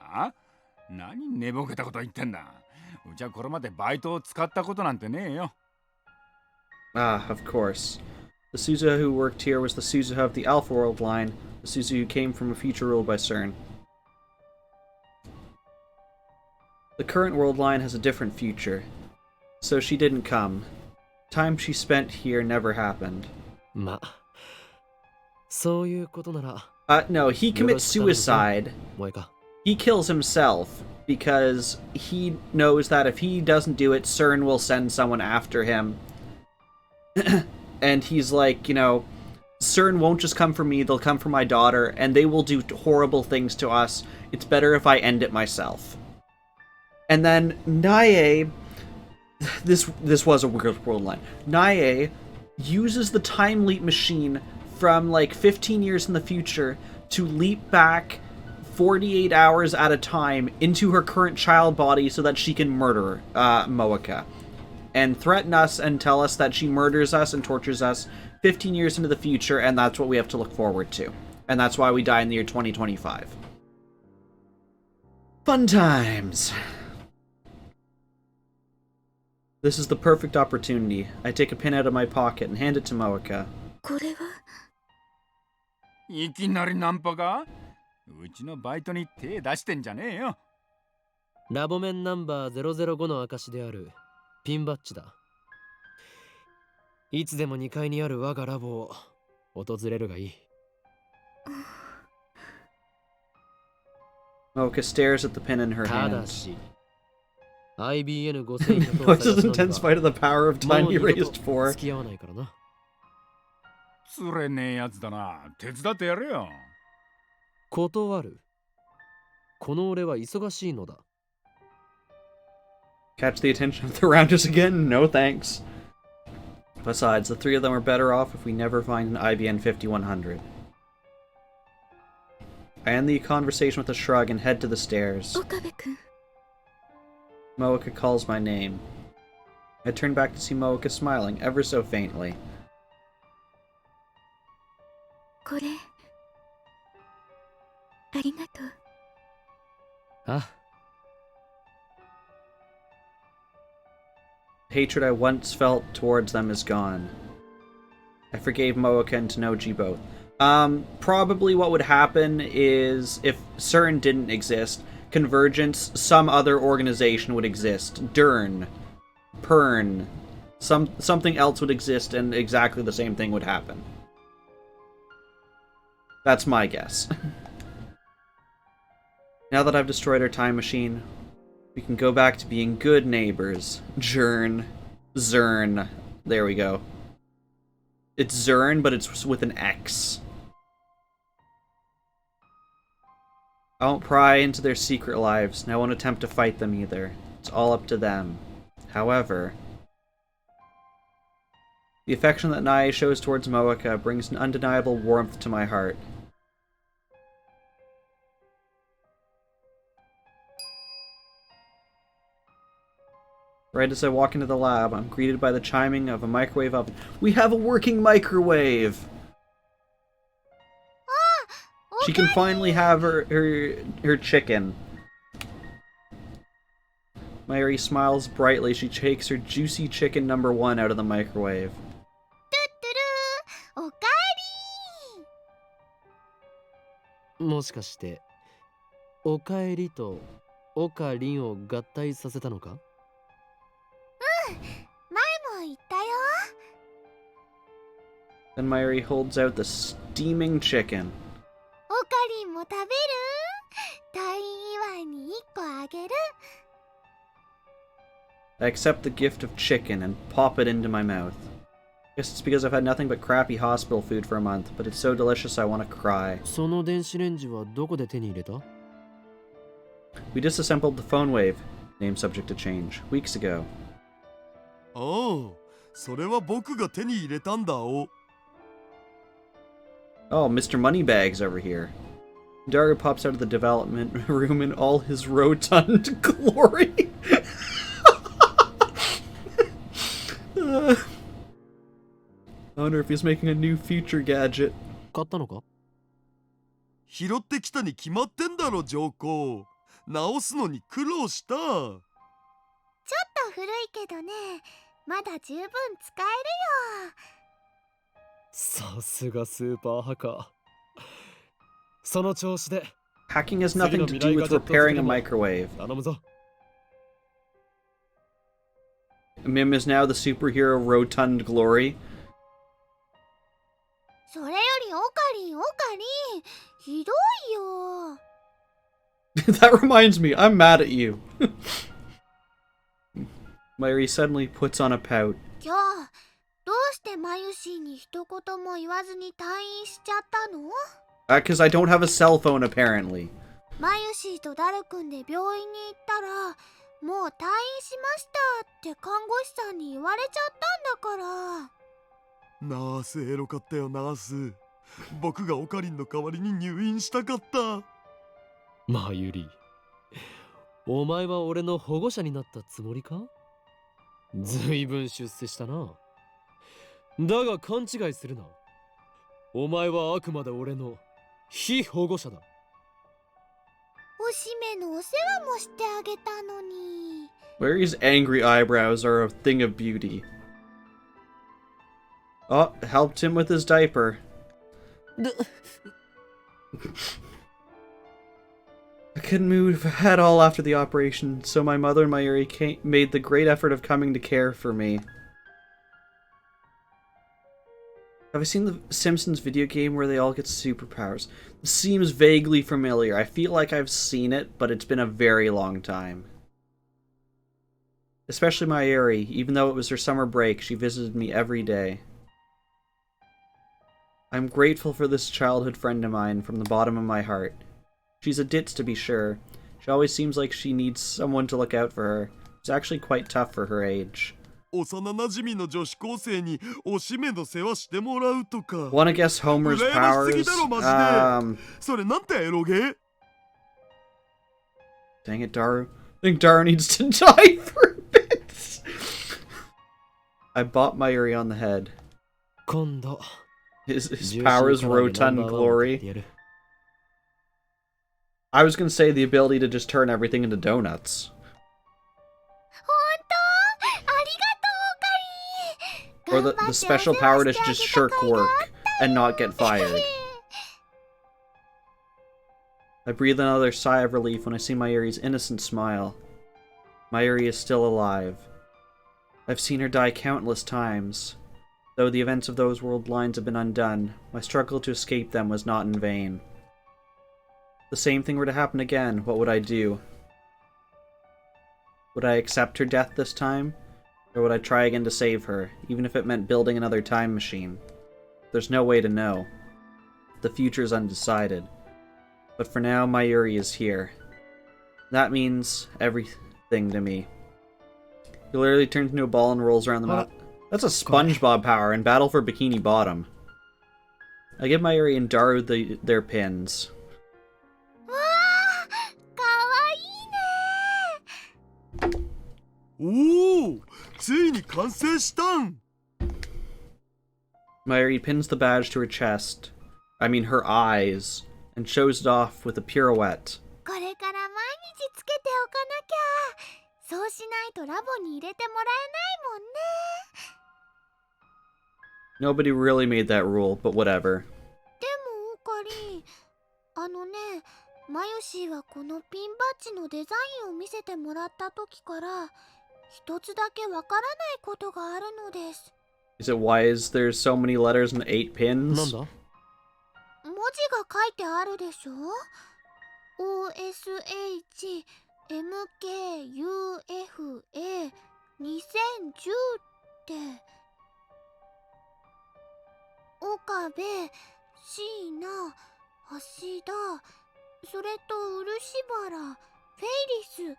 あ？何寝ぼけたこと言ってんだ。うちはこれまでバイトを使ったことなんてねえよ。Ah, of course. The Suzuha who worked here was the Suzuha of the Alpha World line, the Suzuha who came from a future ruled by CERN. The current world line has a different future, so she didn't come. Time she spent here never happened. まあ、そういうことなら。 No, he commits suicide. モエカ。 He kills himself because he knows that if he doesn't do it, CERN will send someone after him. And he's like, you know, CERN won't just come for me, they'll come for my daughter, and they will do horrible things to us. It's better if I end it myself. And then Nae, this was a weird world line. Nae uses the time leap machine from like 15 years in the future to leap back 48 hours at a time into her current child body so that she can murder Mooka. And threaten us and tell us that she murders us and tortures us 15 years into the future, and that's what we have to look forward to. And that's why we die in the year 2025. Fun times! This is the perfect opportunity. I take a pin out of my pocket and hand it to Mooka. これは？いきなりナンパか？うちのバイトに手出してんじゃねえよ。ラボ面ナンバー005の証であるピンバッジだ。いつでも2階にある我がラボを訪れるがいい。Mooka stares at the pin in her ただ hand. し、IBN 5100 What's this intense fight of the power of time he raised 付 for? き合わないからな。つれねえやつだな。手伝ってやれよ。断る。この俺は忙しいのだ。 Catch the attention of the rounders again? No thanks. Besides, the three of them are better off if we never find an IBN 5100. I end the conversation with a shrug and head to the stairs. Okabe-kun. Moeka calls my name. I turn back to see Moeka smiling, ever so faintly. これありがとう。あ、 The hatred I once felt towards them is gone. I forgave Moeka and Tanoji both. Probably what would happen is, if CERN didn't exist, Convergence, some other organization would exist. DERN. PERN. Something else would exist and exactly the same thing would happen. That's my guess. Now that I've destroyed our time machine, we can go back to being good neighbors. Jern. Zern. There we go. It's Zern, but it's with an X. I won't pry into their secret lives, and I won't attempt to fight them either. It's all up to them. However, the affection that Nae shows towards Moeka brings an undeniable warmth to my heart. Right as I walk into the lab, I'm greeted by the chiming of a microwave oven. We have a working microwave! She can finally have her chicken. Mayuri smiles brightly. She takes her juicy chicken number 1 out of the microwave. おかえり。もしかしておかえりとおかりんを合体させたのか？前も言ったよ。 Then Mayuri holds out the steaming chicken. おかりんも食べる？退院祝いに1個あげる。 I accept the gift of chicken and pop it into my mouth. Guess it's because I've had nothing but crappy hospital food for a month, but it's so delicious I want to cry. その電子レンジはどこで手に入れた？ We disassembled the phone wave, name subject to change, weeks ago. ああ、それは僕が手に入れたんだお。 Oh, Mr. Moneybags over here. Daru pops out of the development room in all his rotund glory. I wonder if he's making a new future gadget. 買ったのか？拾ってきたに決まってんだろ、上皇。直すのに苦労した。ちょっと古いけどね、まだ十分使えるよ。さすがスーパーハッカー。その調子で Hacking has nothing to do with repairing a microwave. 頼むぞ。 Mim is now the superhero rotund glory. それよりおかりん、おかりん、ひどいよ。 That reminds me, I'm mad at you. Mayuri suddenly puts on a pout. 今日どうしてマユシーに一言も言わずに退院しちゃったの？ Because I don't have a cell phone, apparently. マユシーとダル君で病院に行ったら、もう退院しましたって看護師さんに言われちゃったんだから。ナースエロかったよ、ナース。僕がオカリンの代わりに入院したかった。マユリ、お前は俺の保護者になったつもりか？ずいぶん出世したな。だが勘違いするな。お前はあくまで俺の非保護者だ。おしめのお世話もしてあげたのに。Mary's angry eyebrows are a thing of beauty. Oh, helped him with his diaper. I couldn't move at all after the operation, so my mother and Mayuri made the great effort of coming to care for me. Have I seen the Simpsons video game where they all get superpowers? This seems vaguely familiar. I feel like I've seen it, but it's been a very long time. Especially Mayuri, even though it was her summer break, she visited me every day. I'm grateful for this childhood friend of mine from the bottom of my heart. She's a ditz to be sure. She always seems like she needs someone to look out for her. She's actually quite tough for her age. 幼馴染の女子高生におしめの世話してもらうとか。 Wanna guess Homer's 羨ましすぎ powers? だろマジで。それなんてエロゲ？ Dang it, Daru. I think Daru needs to die for a bit. I bought Mayuri on the head. 今度 His powers rotund glory. I was gonna say the ability to just turn everything into donuts. Or the special power to just shirk work and not get fired. I breathe another sigh of relief when I see Mayuri's innocent smile. Mayuri is still alive. I've seen her die countless times. Though the events of those world lines have been undone, my struggle to escape them was not in vain. If the same thing were to happen again, what would I do? Would I accept her death this time? Or would I try again to save her, even if it meant building another time machine? There's no way to know. The future is undecided. But for now, Mayuri is here. That means everything to me. He literally turns into a ball and rolls around the map. That's a SpongeBob power in Battle for Bikini Bottom. I give Mayuri and Daru their pins. わー、かわいいね。おお、ついに完成したん。 Mayuri pins the badge to her chest. I mean her eyes. And shows it off with a pirouette. これから毎日つけておかなきゃ。そうしないとラボに入れてもらえないもんね。 Nobody really made that rule, but whatever. でもオカリン、マヨシーはこのピンバッジのデザインを見せてもらった時から一つだけわからないことがあるのです。 Is it why is there so many letters and 8 pins? なんだ？文字が書いてあるでしょ？ OSHMKUFA2010 って岡部、椎名、橋田、それと漆原、フェイリス、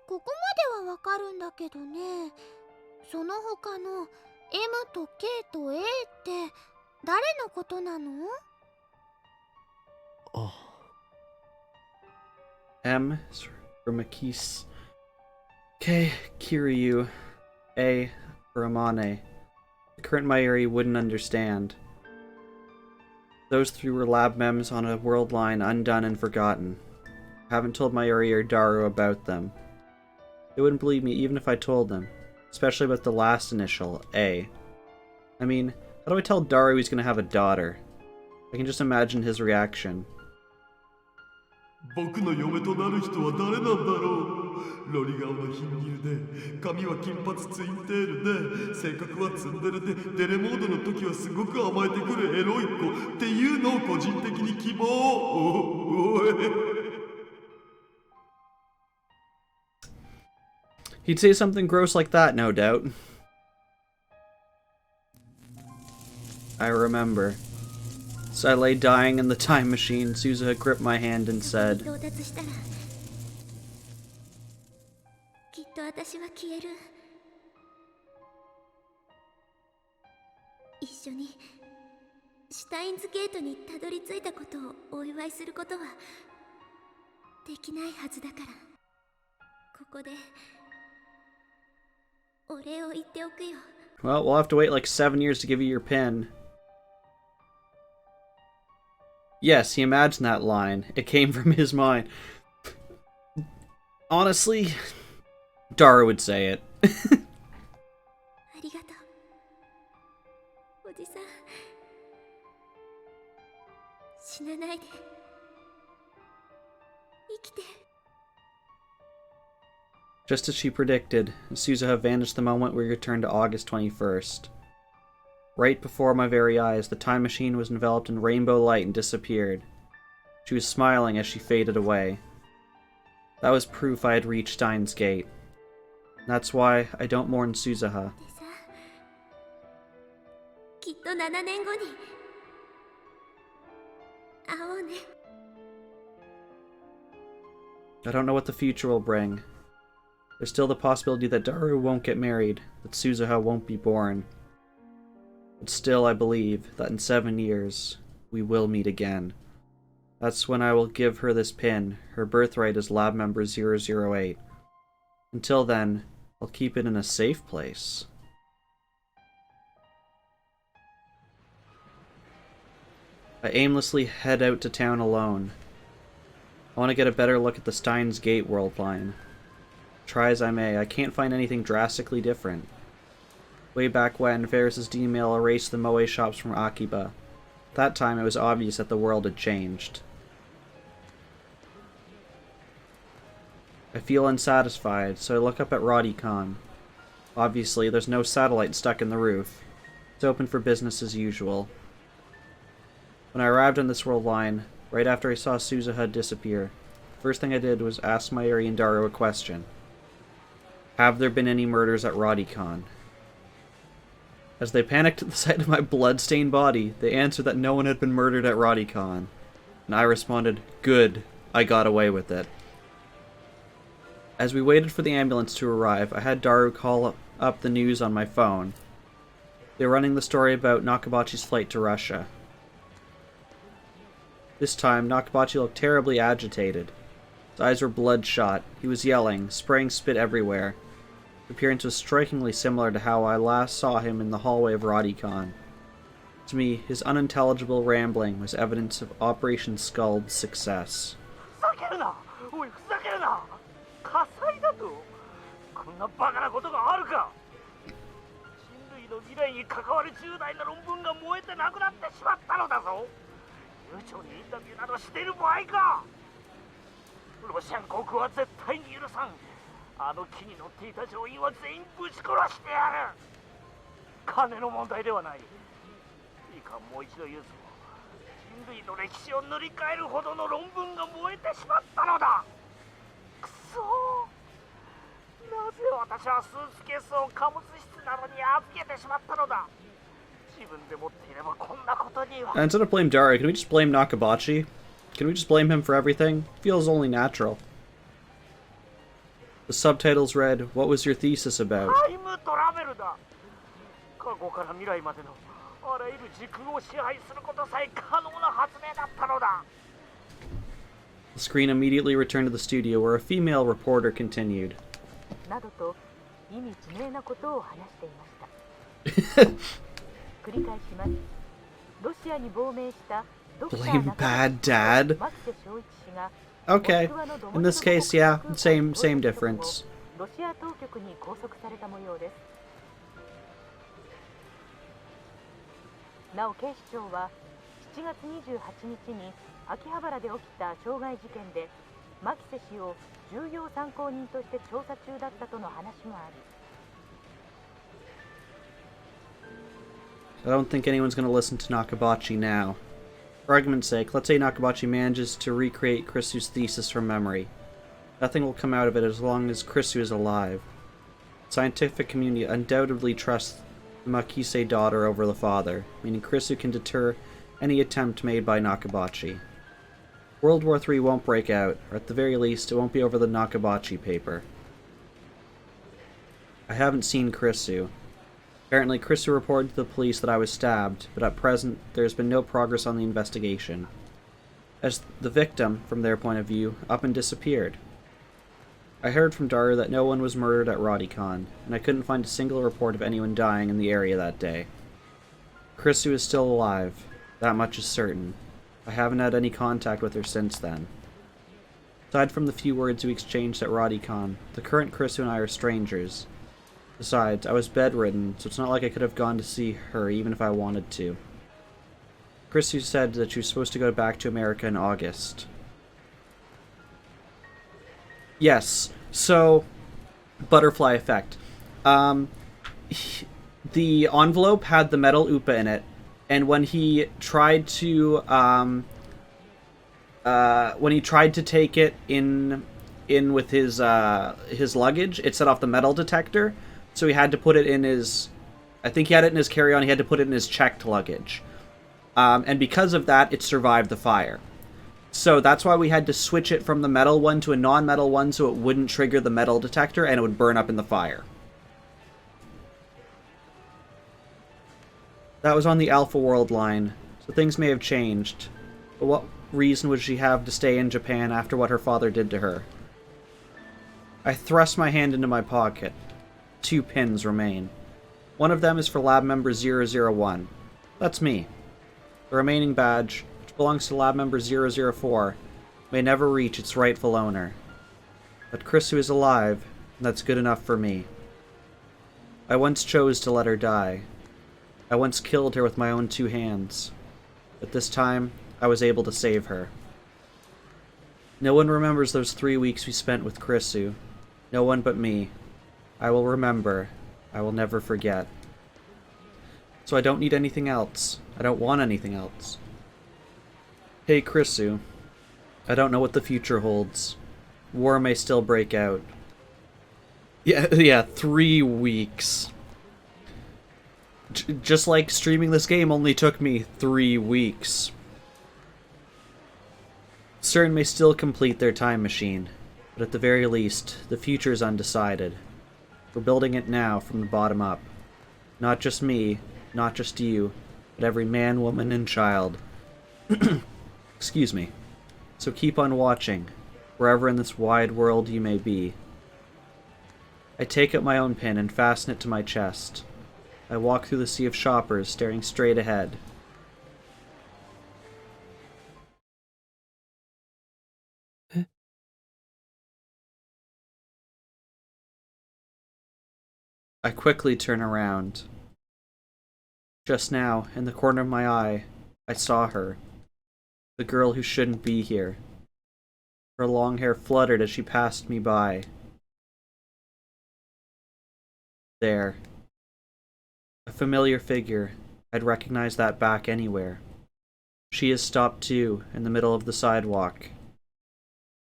ここまではわかるんだけどね。その他の M と K と A って誰のことなの？ M is for Makis. K, Kiryu. A for Amane. The current Mayuri wouldn't understand. Those three were lab mems on a world line undone and forgotten. I haven't told Mayuri or Daru about them. They wouldn't believe me even if I told them. Especially about the last initial, A. I mean, how do I tell Daru he's gonna have a daughter? I can just imagine his reaction. 僕の嫁となる人は誰なんだろう。ロリ顔の貧乳で、髪は金髪ツインテールで、性格はツンデレで、デレモードの時はすごく甘えてくるエロい子っていうのを個人的に希望。おい。 He'd say something gross like that, no doubt. I remember. So I lay dying in the time machine. Suzuha gripped my hand and said, 到達したらきっと私は消える。一緒にシュタインズゲートにたどり着いたことをお祝いすることはできないはずだから、ここでお礼を言っておくよ。 Well, we'll have to wait like 7 years to give you your pin. Yes, he imagined that line. It came from his mind. Honestly, Daru would say it. ありがとう。おじさん、死なないで。生きて。 Just as she predicted, Suzuha vanished the moment we returned to August 21st. Right before my very eyes, the time machine was enveloped in rainbow light and disappeared. She was smiling as she faded away. That was proof I had reached Steins Gate. That's why I don't mourn Suzuha. でさ、きっと7年後に会おうね。I don't know what the future will bring. There's still the possibility that Daru won't get married, that Suzuha won't be born. But still, I believe that in 7 years, we will meet again. That's when I will give her this pin, her birthright as lab member 008. Until then, I'll keep it in a safe place. I aimlessly head out to town alone. I want to get a better look at the Steins Gate world line. Try as I may, I can't find anything drastically different. Way back when, Ferris's D-mail erased the moe shops from Akiba. That time it was obvious that the world had changed. I feel unsatisfied, so I look up at Rodicon. Obviously, there's no satellite stuck in the roof. It's open for business as usual. When I arrived on this world line, right after I saw Suzuha disappear, first thing I did was ask Mayuri and Daru a question. Have there been any murders at Rodicon? As they panicked at the sight of my blood-stained body, they answered that no one had been murdered at Rodicon. And I responded, good, I got away with it. As we waited for the ambulance to arrive, I had Daru call up the news on my phone. They were running the story about Nakabachi's flight to Russia. This time, Nakabachi looked terribly agitated. His eyes were bloodshot, he was yelling, spraying spit everywhere. His appearance was strikingly similar to how I last saw him in the hallway of Rodicon. To me, his unintelligible rambling was evidence of Operation Skull's success. あの木に乗っていた乗員は全員ぶち殺してやる。金の問題ではない。いいかもう一度言うぞ。人類の歴史を塗り替えるほどの論文が燃えてしまったのだ。くそー。なぜ私はスーツケースを貨物室などに預けてしまったのだ。自分で持っていればこんなことには。Instead of blame Daru, can we just blame Nakabachi? Can we just blame him for everything? Feels only natural. The subtitles read, "What was your thesis about?" The screen immediately returned to the studio where a female reporter continued. Blame bad dad? Okay, in this case, yeah, same difference. ロシア当局に拘束された模様です。なお警視庁は7月28日に秋葉原で起きた傷害事件で牧瀬氏を重要参考人として調査中だったとの話もあり。I don't think anyone's going to listen to Nakabachi now. For argument's sake, let's say Nakabachi manages to recreate Kurisu's thesis from memory. Nothing will come out of it as long as Kurisu is alive. The scientific community undoubtedly trusts the Makise daughter over the father, meaning Kurisu can deter any attempt made by Nakabachi. World War III won't break out, or at the very least, it won't be over the Nakabachi paper. I haven't seen Kurisu. Apparently, Kurisu reported to the police that I was stabbed, but at present, there has been no progress on the investigation. As the victim, from their point of view, up and disappeared. I heard from Daru that no one was murdered at Rodicon, and I couldn't find a single report of anyone dying in the area that day. Kurisu is still alive, that much is certain. I haven't had any contact with her since then. Aside from the few words we exchanged at Rodicon, the current Kurisu and I are strangers. Besides, I was bedridden, so it's not like I could have gone to see her even if I wanted to. Kurisu said that she was supposed to go back to America in August. Yes, so, butterfly effect. The envelope had the metal upa in it, and when he tried to take it in with his luggage, it set off the metal detector. So he had to put it in his... I think he had it in his carry-on. He had to put it in his checked luggage. And because of that, it survived the fire. So that's why we had to switch it from the metal one to a non-metal one so it wouldn't trigger the metal detector and it would burn up in the fire. That was on the Alpha World line, so things may have changed. But what reason would she have to stay in Japan after what her father did to her? I thrust my hand into my pocket. 2 pins remain. One of them is for lab member 001. That's me. The remaining badge, which belongs to lab member 004, may never reach its rightful owner. But Kurisu is alive, and that's good enough for me. I once chose to let her die. I once killed her with my own 2 hands. But this time, I was able to save her. No one remembers those 3 weeks we spent with Kurisu. No one but me. I will remember. I will never forget. So I don't need anything else. I don't want anything else. Hey, Kurisu. I don't know what the future holds. War may still break out. Yeah, 3 weeks. Just like streaming this game only took me 3 weeks. CERN may still complete their time machine, but at the very least, the future is undecided. We're building it now from the bottom up. Not just me, not just you, but every man, woman, and child. Excuse me. So keep on watching, wherever in this wide world you may be. I take up my own pin and fasten it to my chest. I walk through the sea of shoppers, staring straight ahead. I quickly turn around. Just now, in the corner of my eye, I saw her. The girl who shouldn't be here. Her long hair fluttered as she passed me by. There. A familiar figure. I'd recognize that back anywhere. She has stopped too, in the middle of the sidewalk.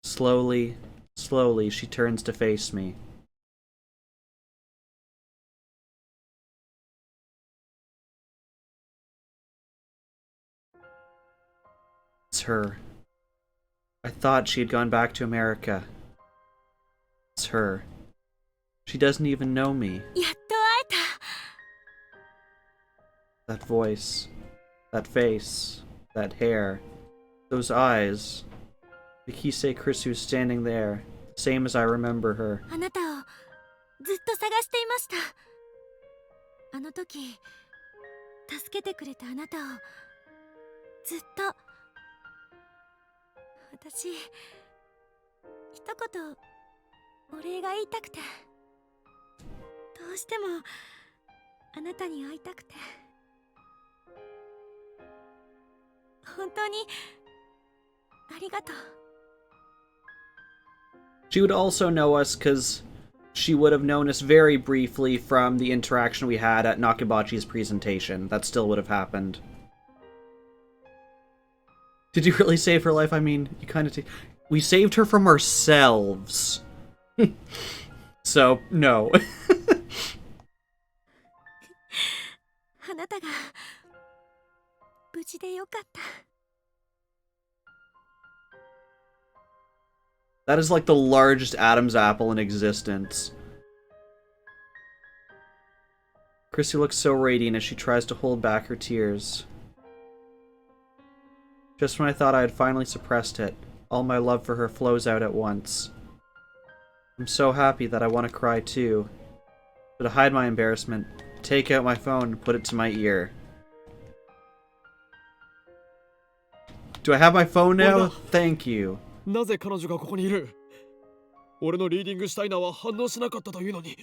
Slowly, slowly, she turns to face me. It's her. I thought she had gone back to America. It's her. She doesn't even know me. That voice, that face, that hair, those eyes. Mikise Kurisu is standing there, the same as I remember her. あなたをずっと探していました。あの時助けてくれたあなたをずっと。私一言お礼が言いたくて、どうしてもあなたに会いたくて、本当にありがとう。She would also know us because she would have known us very briefly from the interaction we had at Nakabachi's presentation. That still would have happened. Did you really save her life? I mean, you kind of... We saved her from ourselves. So, no. あなたが無事でよかった。 That is like the largest Adam's apple in existence. Chrissy looks so radiant as she tries to hold back her tears. Just when I thought I had finally suppressed it, all my love for her flows out at once. I'm so happy that I want to cry too. But to hide my embarrassment, I take out my phone and put it to my ear. Do I have my phone now? Thank you. なぜ彼女がここにいる？俺のリーディングシュタイナーは反応しなかったというのに。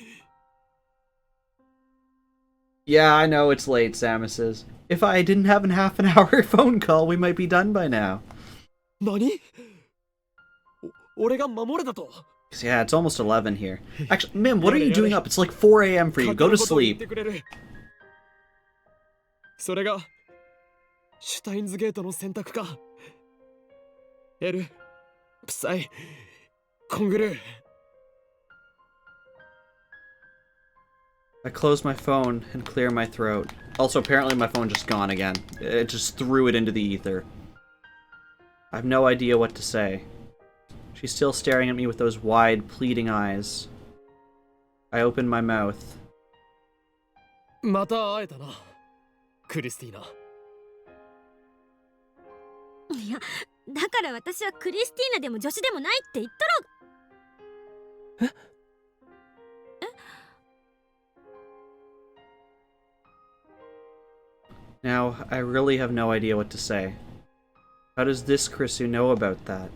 Yeah, I know it's late, Samus says. If I didn't have a half an hour phone call, we might be done by now. 何？俺が守れたと？ Yeah, it's almost 11 here. Actually, Mim, what are you doing up? It's like 4 a.m. for you. Go to sleep. それがシュタインズゲートの選択か。L、プサイ、コングルー。 I close my phone and clear my throat. Also, apparently my phone just gone again. It just threw it into the ether. I have no idea what to say. She's still staring at me with those wide, pleading eyes. I open my mouth. また会えたな、クリスティーナ。いや、だから私はクリスティーナでも女子でもないって言ったろ。え？ Now, I really have no idea what to say. How does this Kurisu know about that?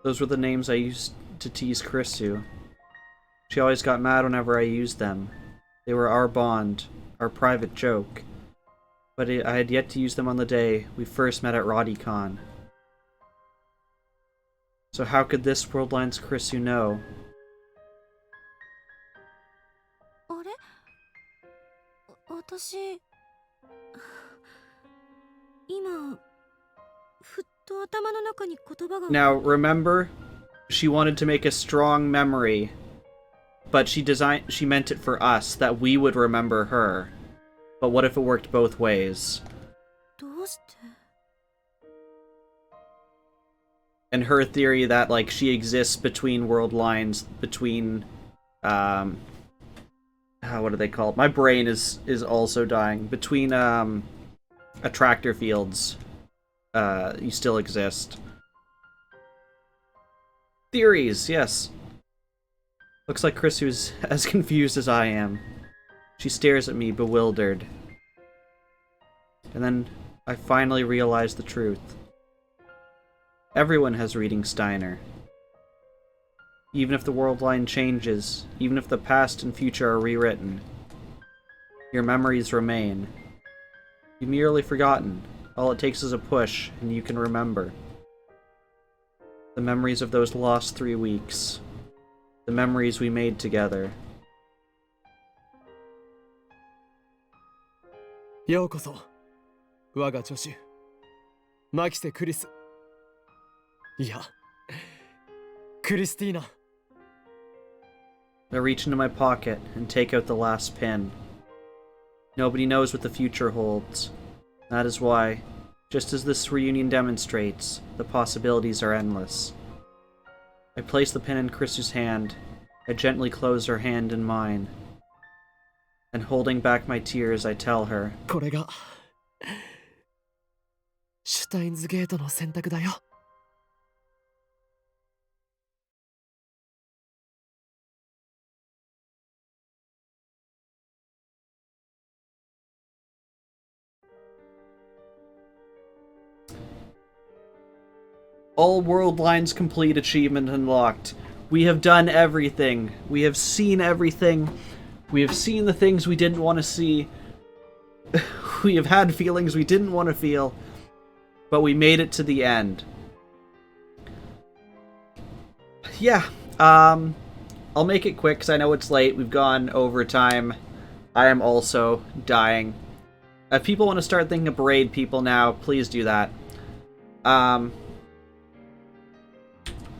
Those were the names I used to tease Kurisu. She always got mad whenever I used them. They were our bond, our private joke. But I had yet to use them on the day we first met at RodiCon. So how could this Worldline's Kurisu know? あれ？私、今、ふっと頭の中に言葉が。 Now, remember, she wanted to make a strong memory, but she meant it for us, that we would remember her. But what if it worked both ways? どうして？ And her theory that, like, she exists between world lines, between, what are they called? My brain is also dying. Between, attractor fields, you still exist. Theories, yes. Looks like Kurisu's as confused as I am. She stares at me, bewildered. And then I finally realize the truth. Everyone has reading Steiner. Even if the world line changes, even if the past and future are rewritten, your memories remain. You've merely forgotten. All it takes is a push, and you can remember. The memories of those lost 3 weeks. The memories we made together. ようこそ、我が助手、マキセ・クリス。いや、クリスティーナ。I reach into my pocket and take out the last pin. Nobody knows what the future holds. That is why, just as this reunion demonstrates, the possibilities are endless. I place the pin in Kurisu's hand. I gently close her hand in mine. And holding back my tears, I tell her, これがシュタインズゲートの選択だよ。All world lines complete, achievement unlocked. We have done everything. We have seen everything. We have seen the things we didn't want to see. We have had feelings we didn't want to feel. But we made it to the end. Yeah, I'll make it quick because I know it's late. We've gone over time. I am also dying. If people want to start thinking of braid people now, please do that.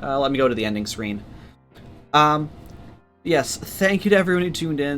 Let me go to the ending screen. Yes, thank you to everyone who tuned in.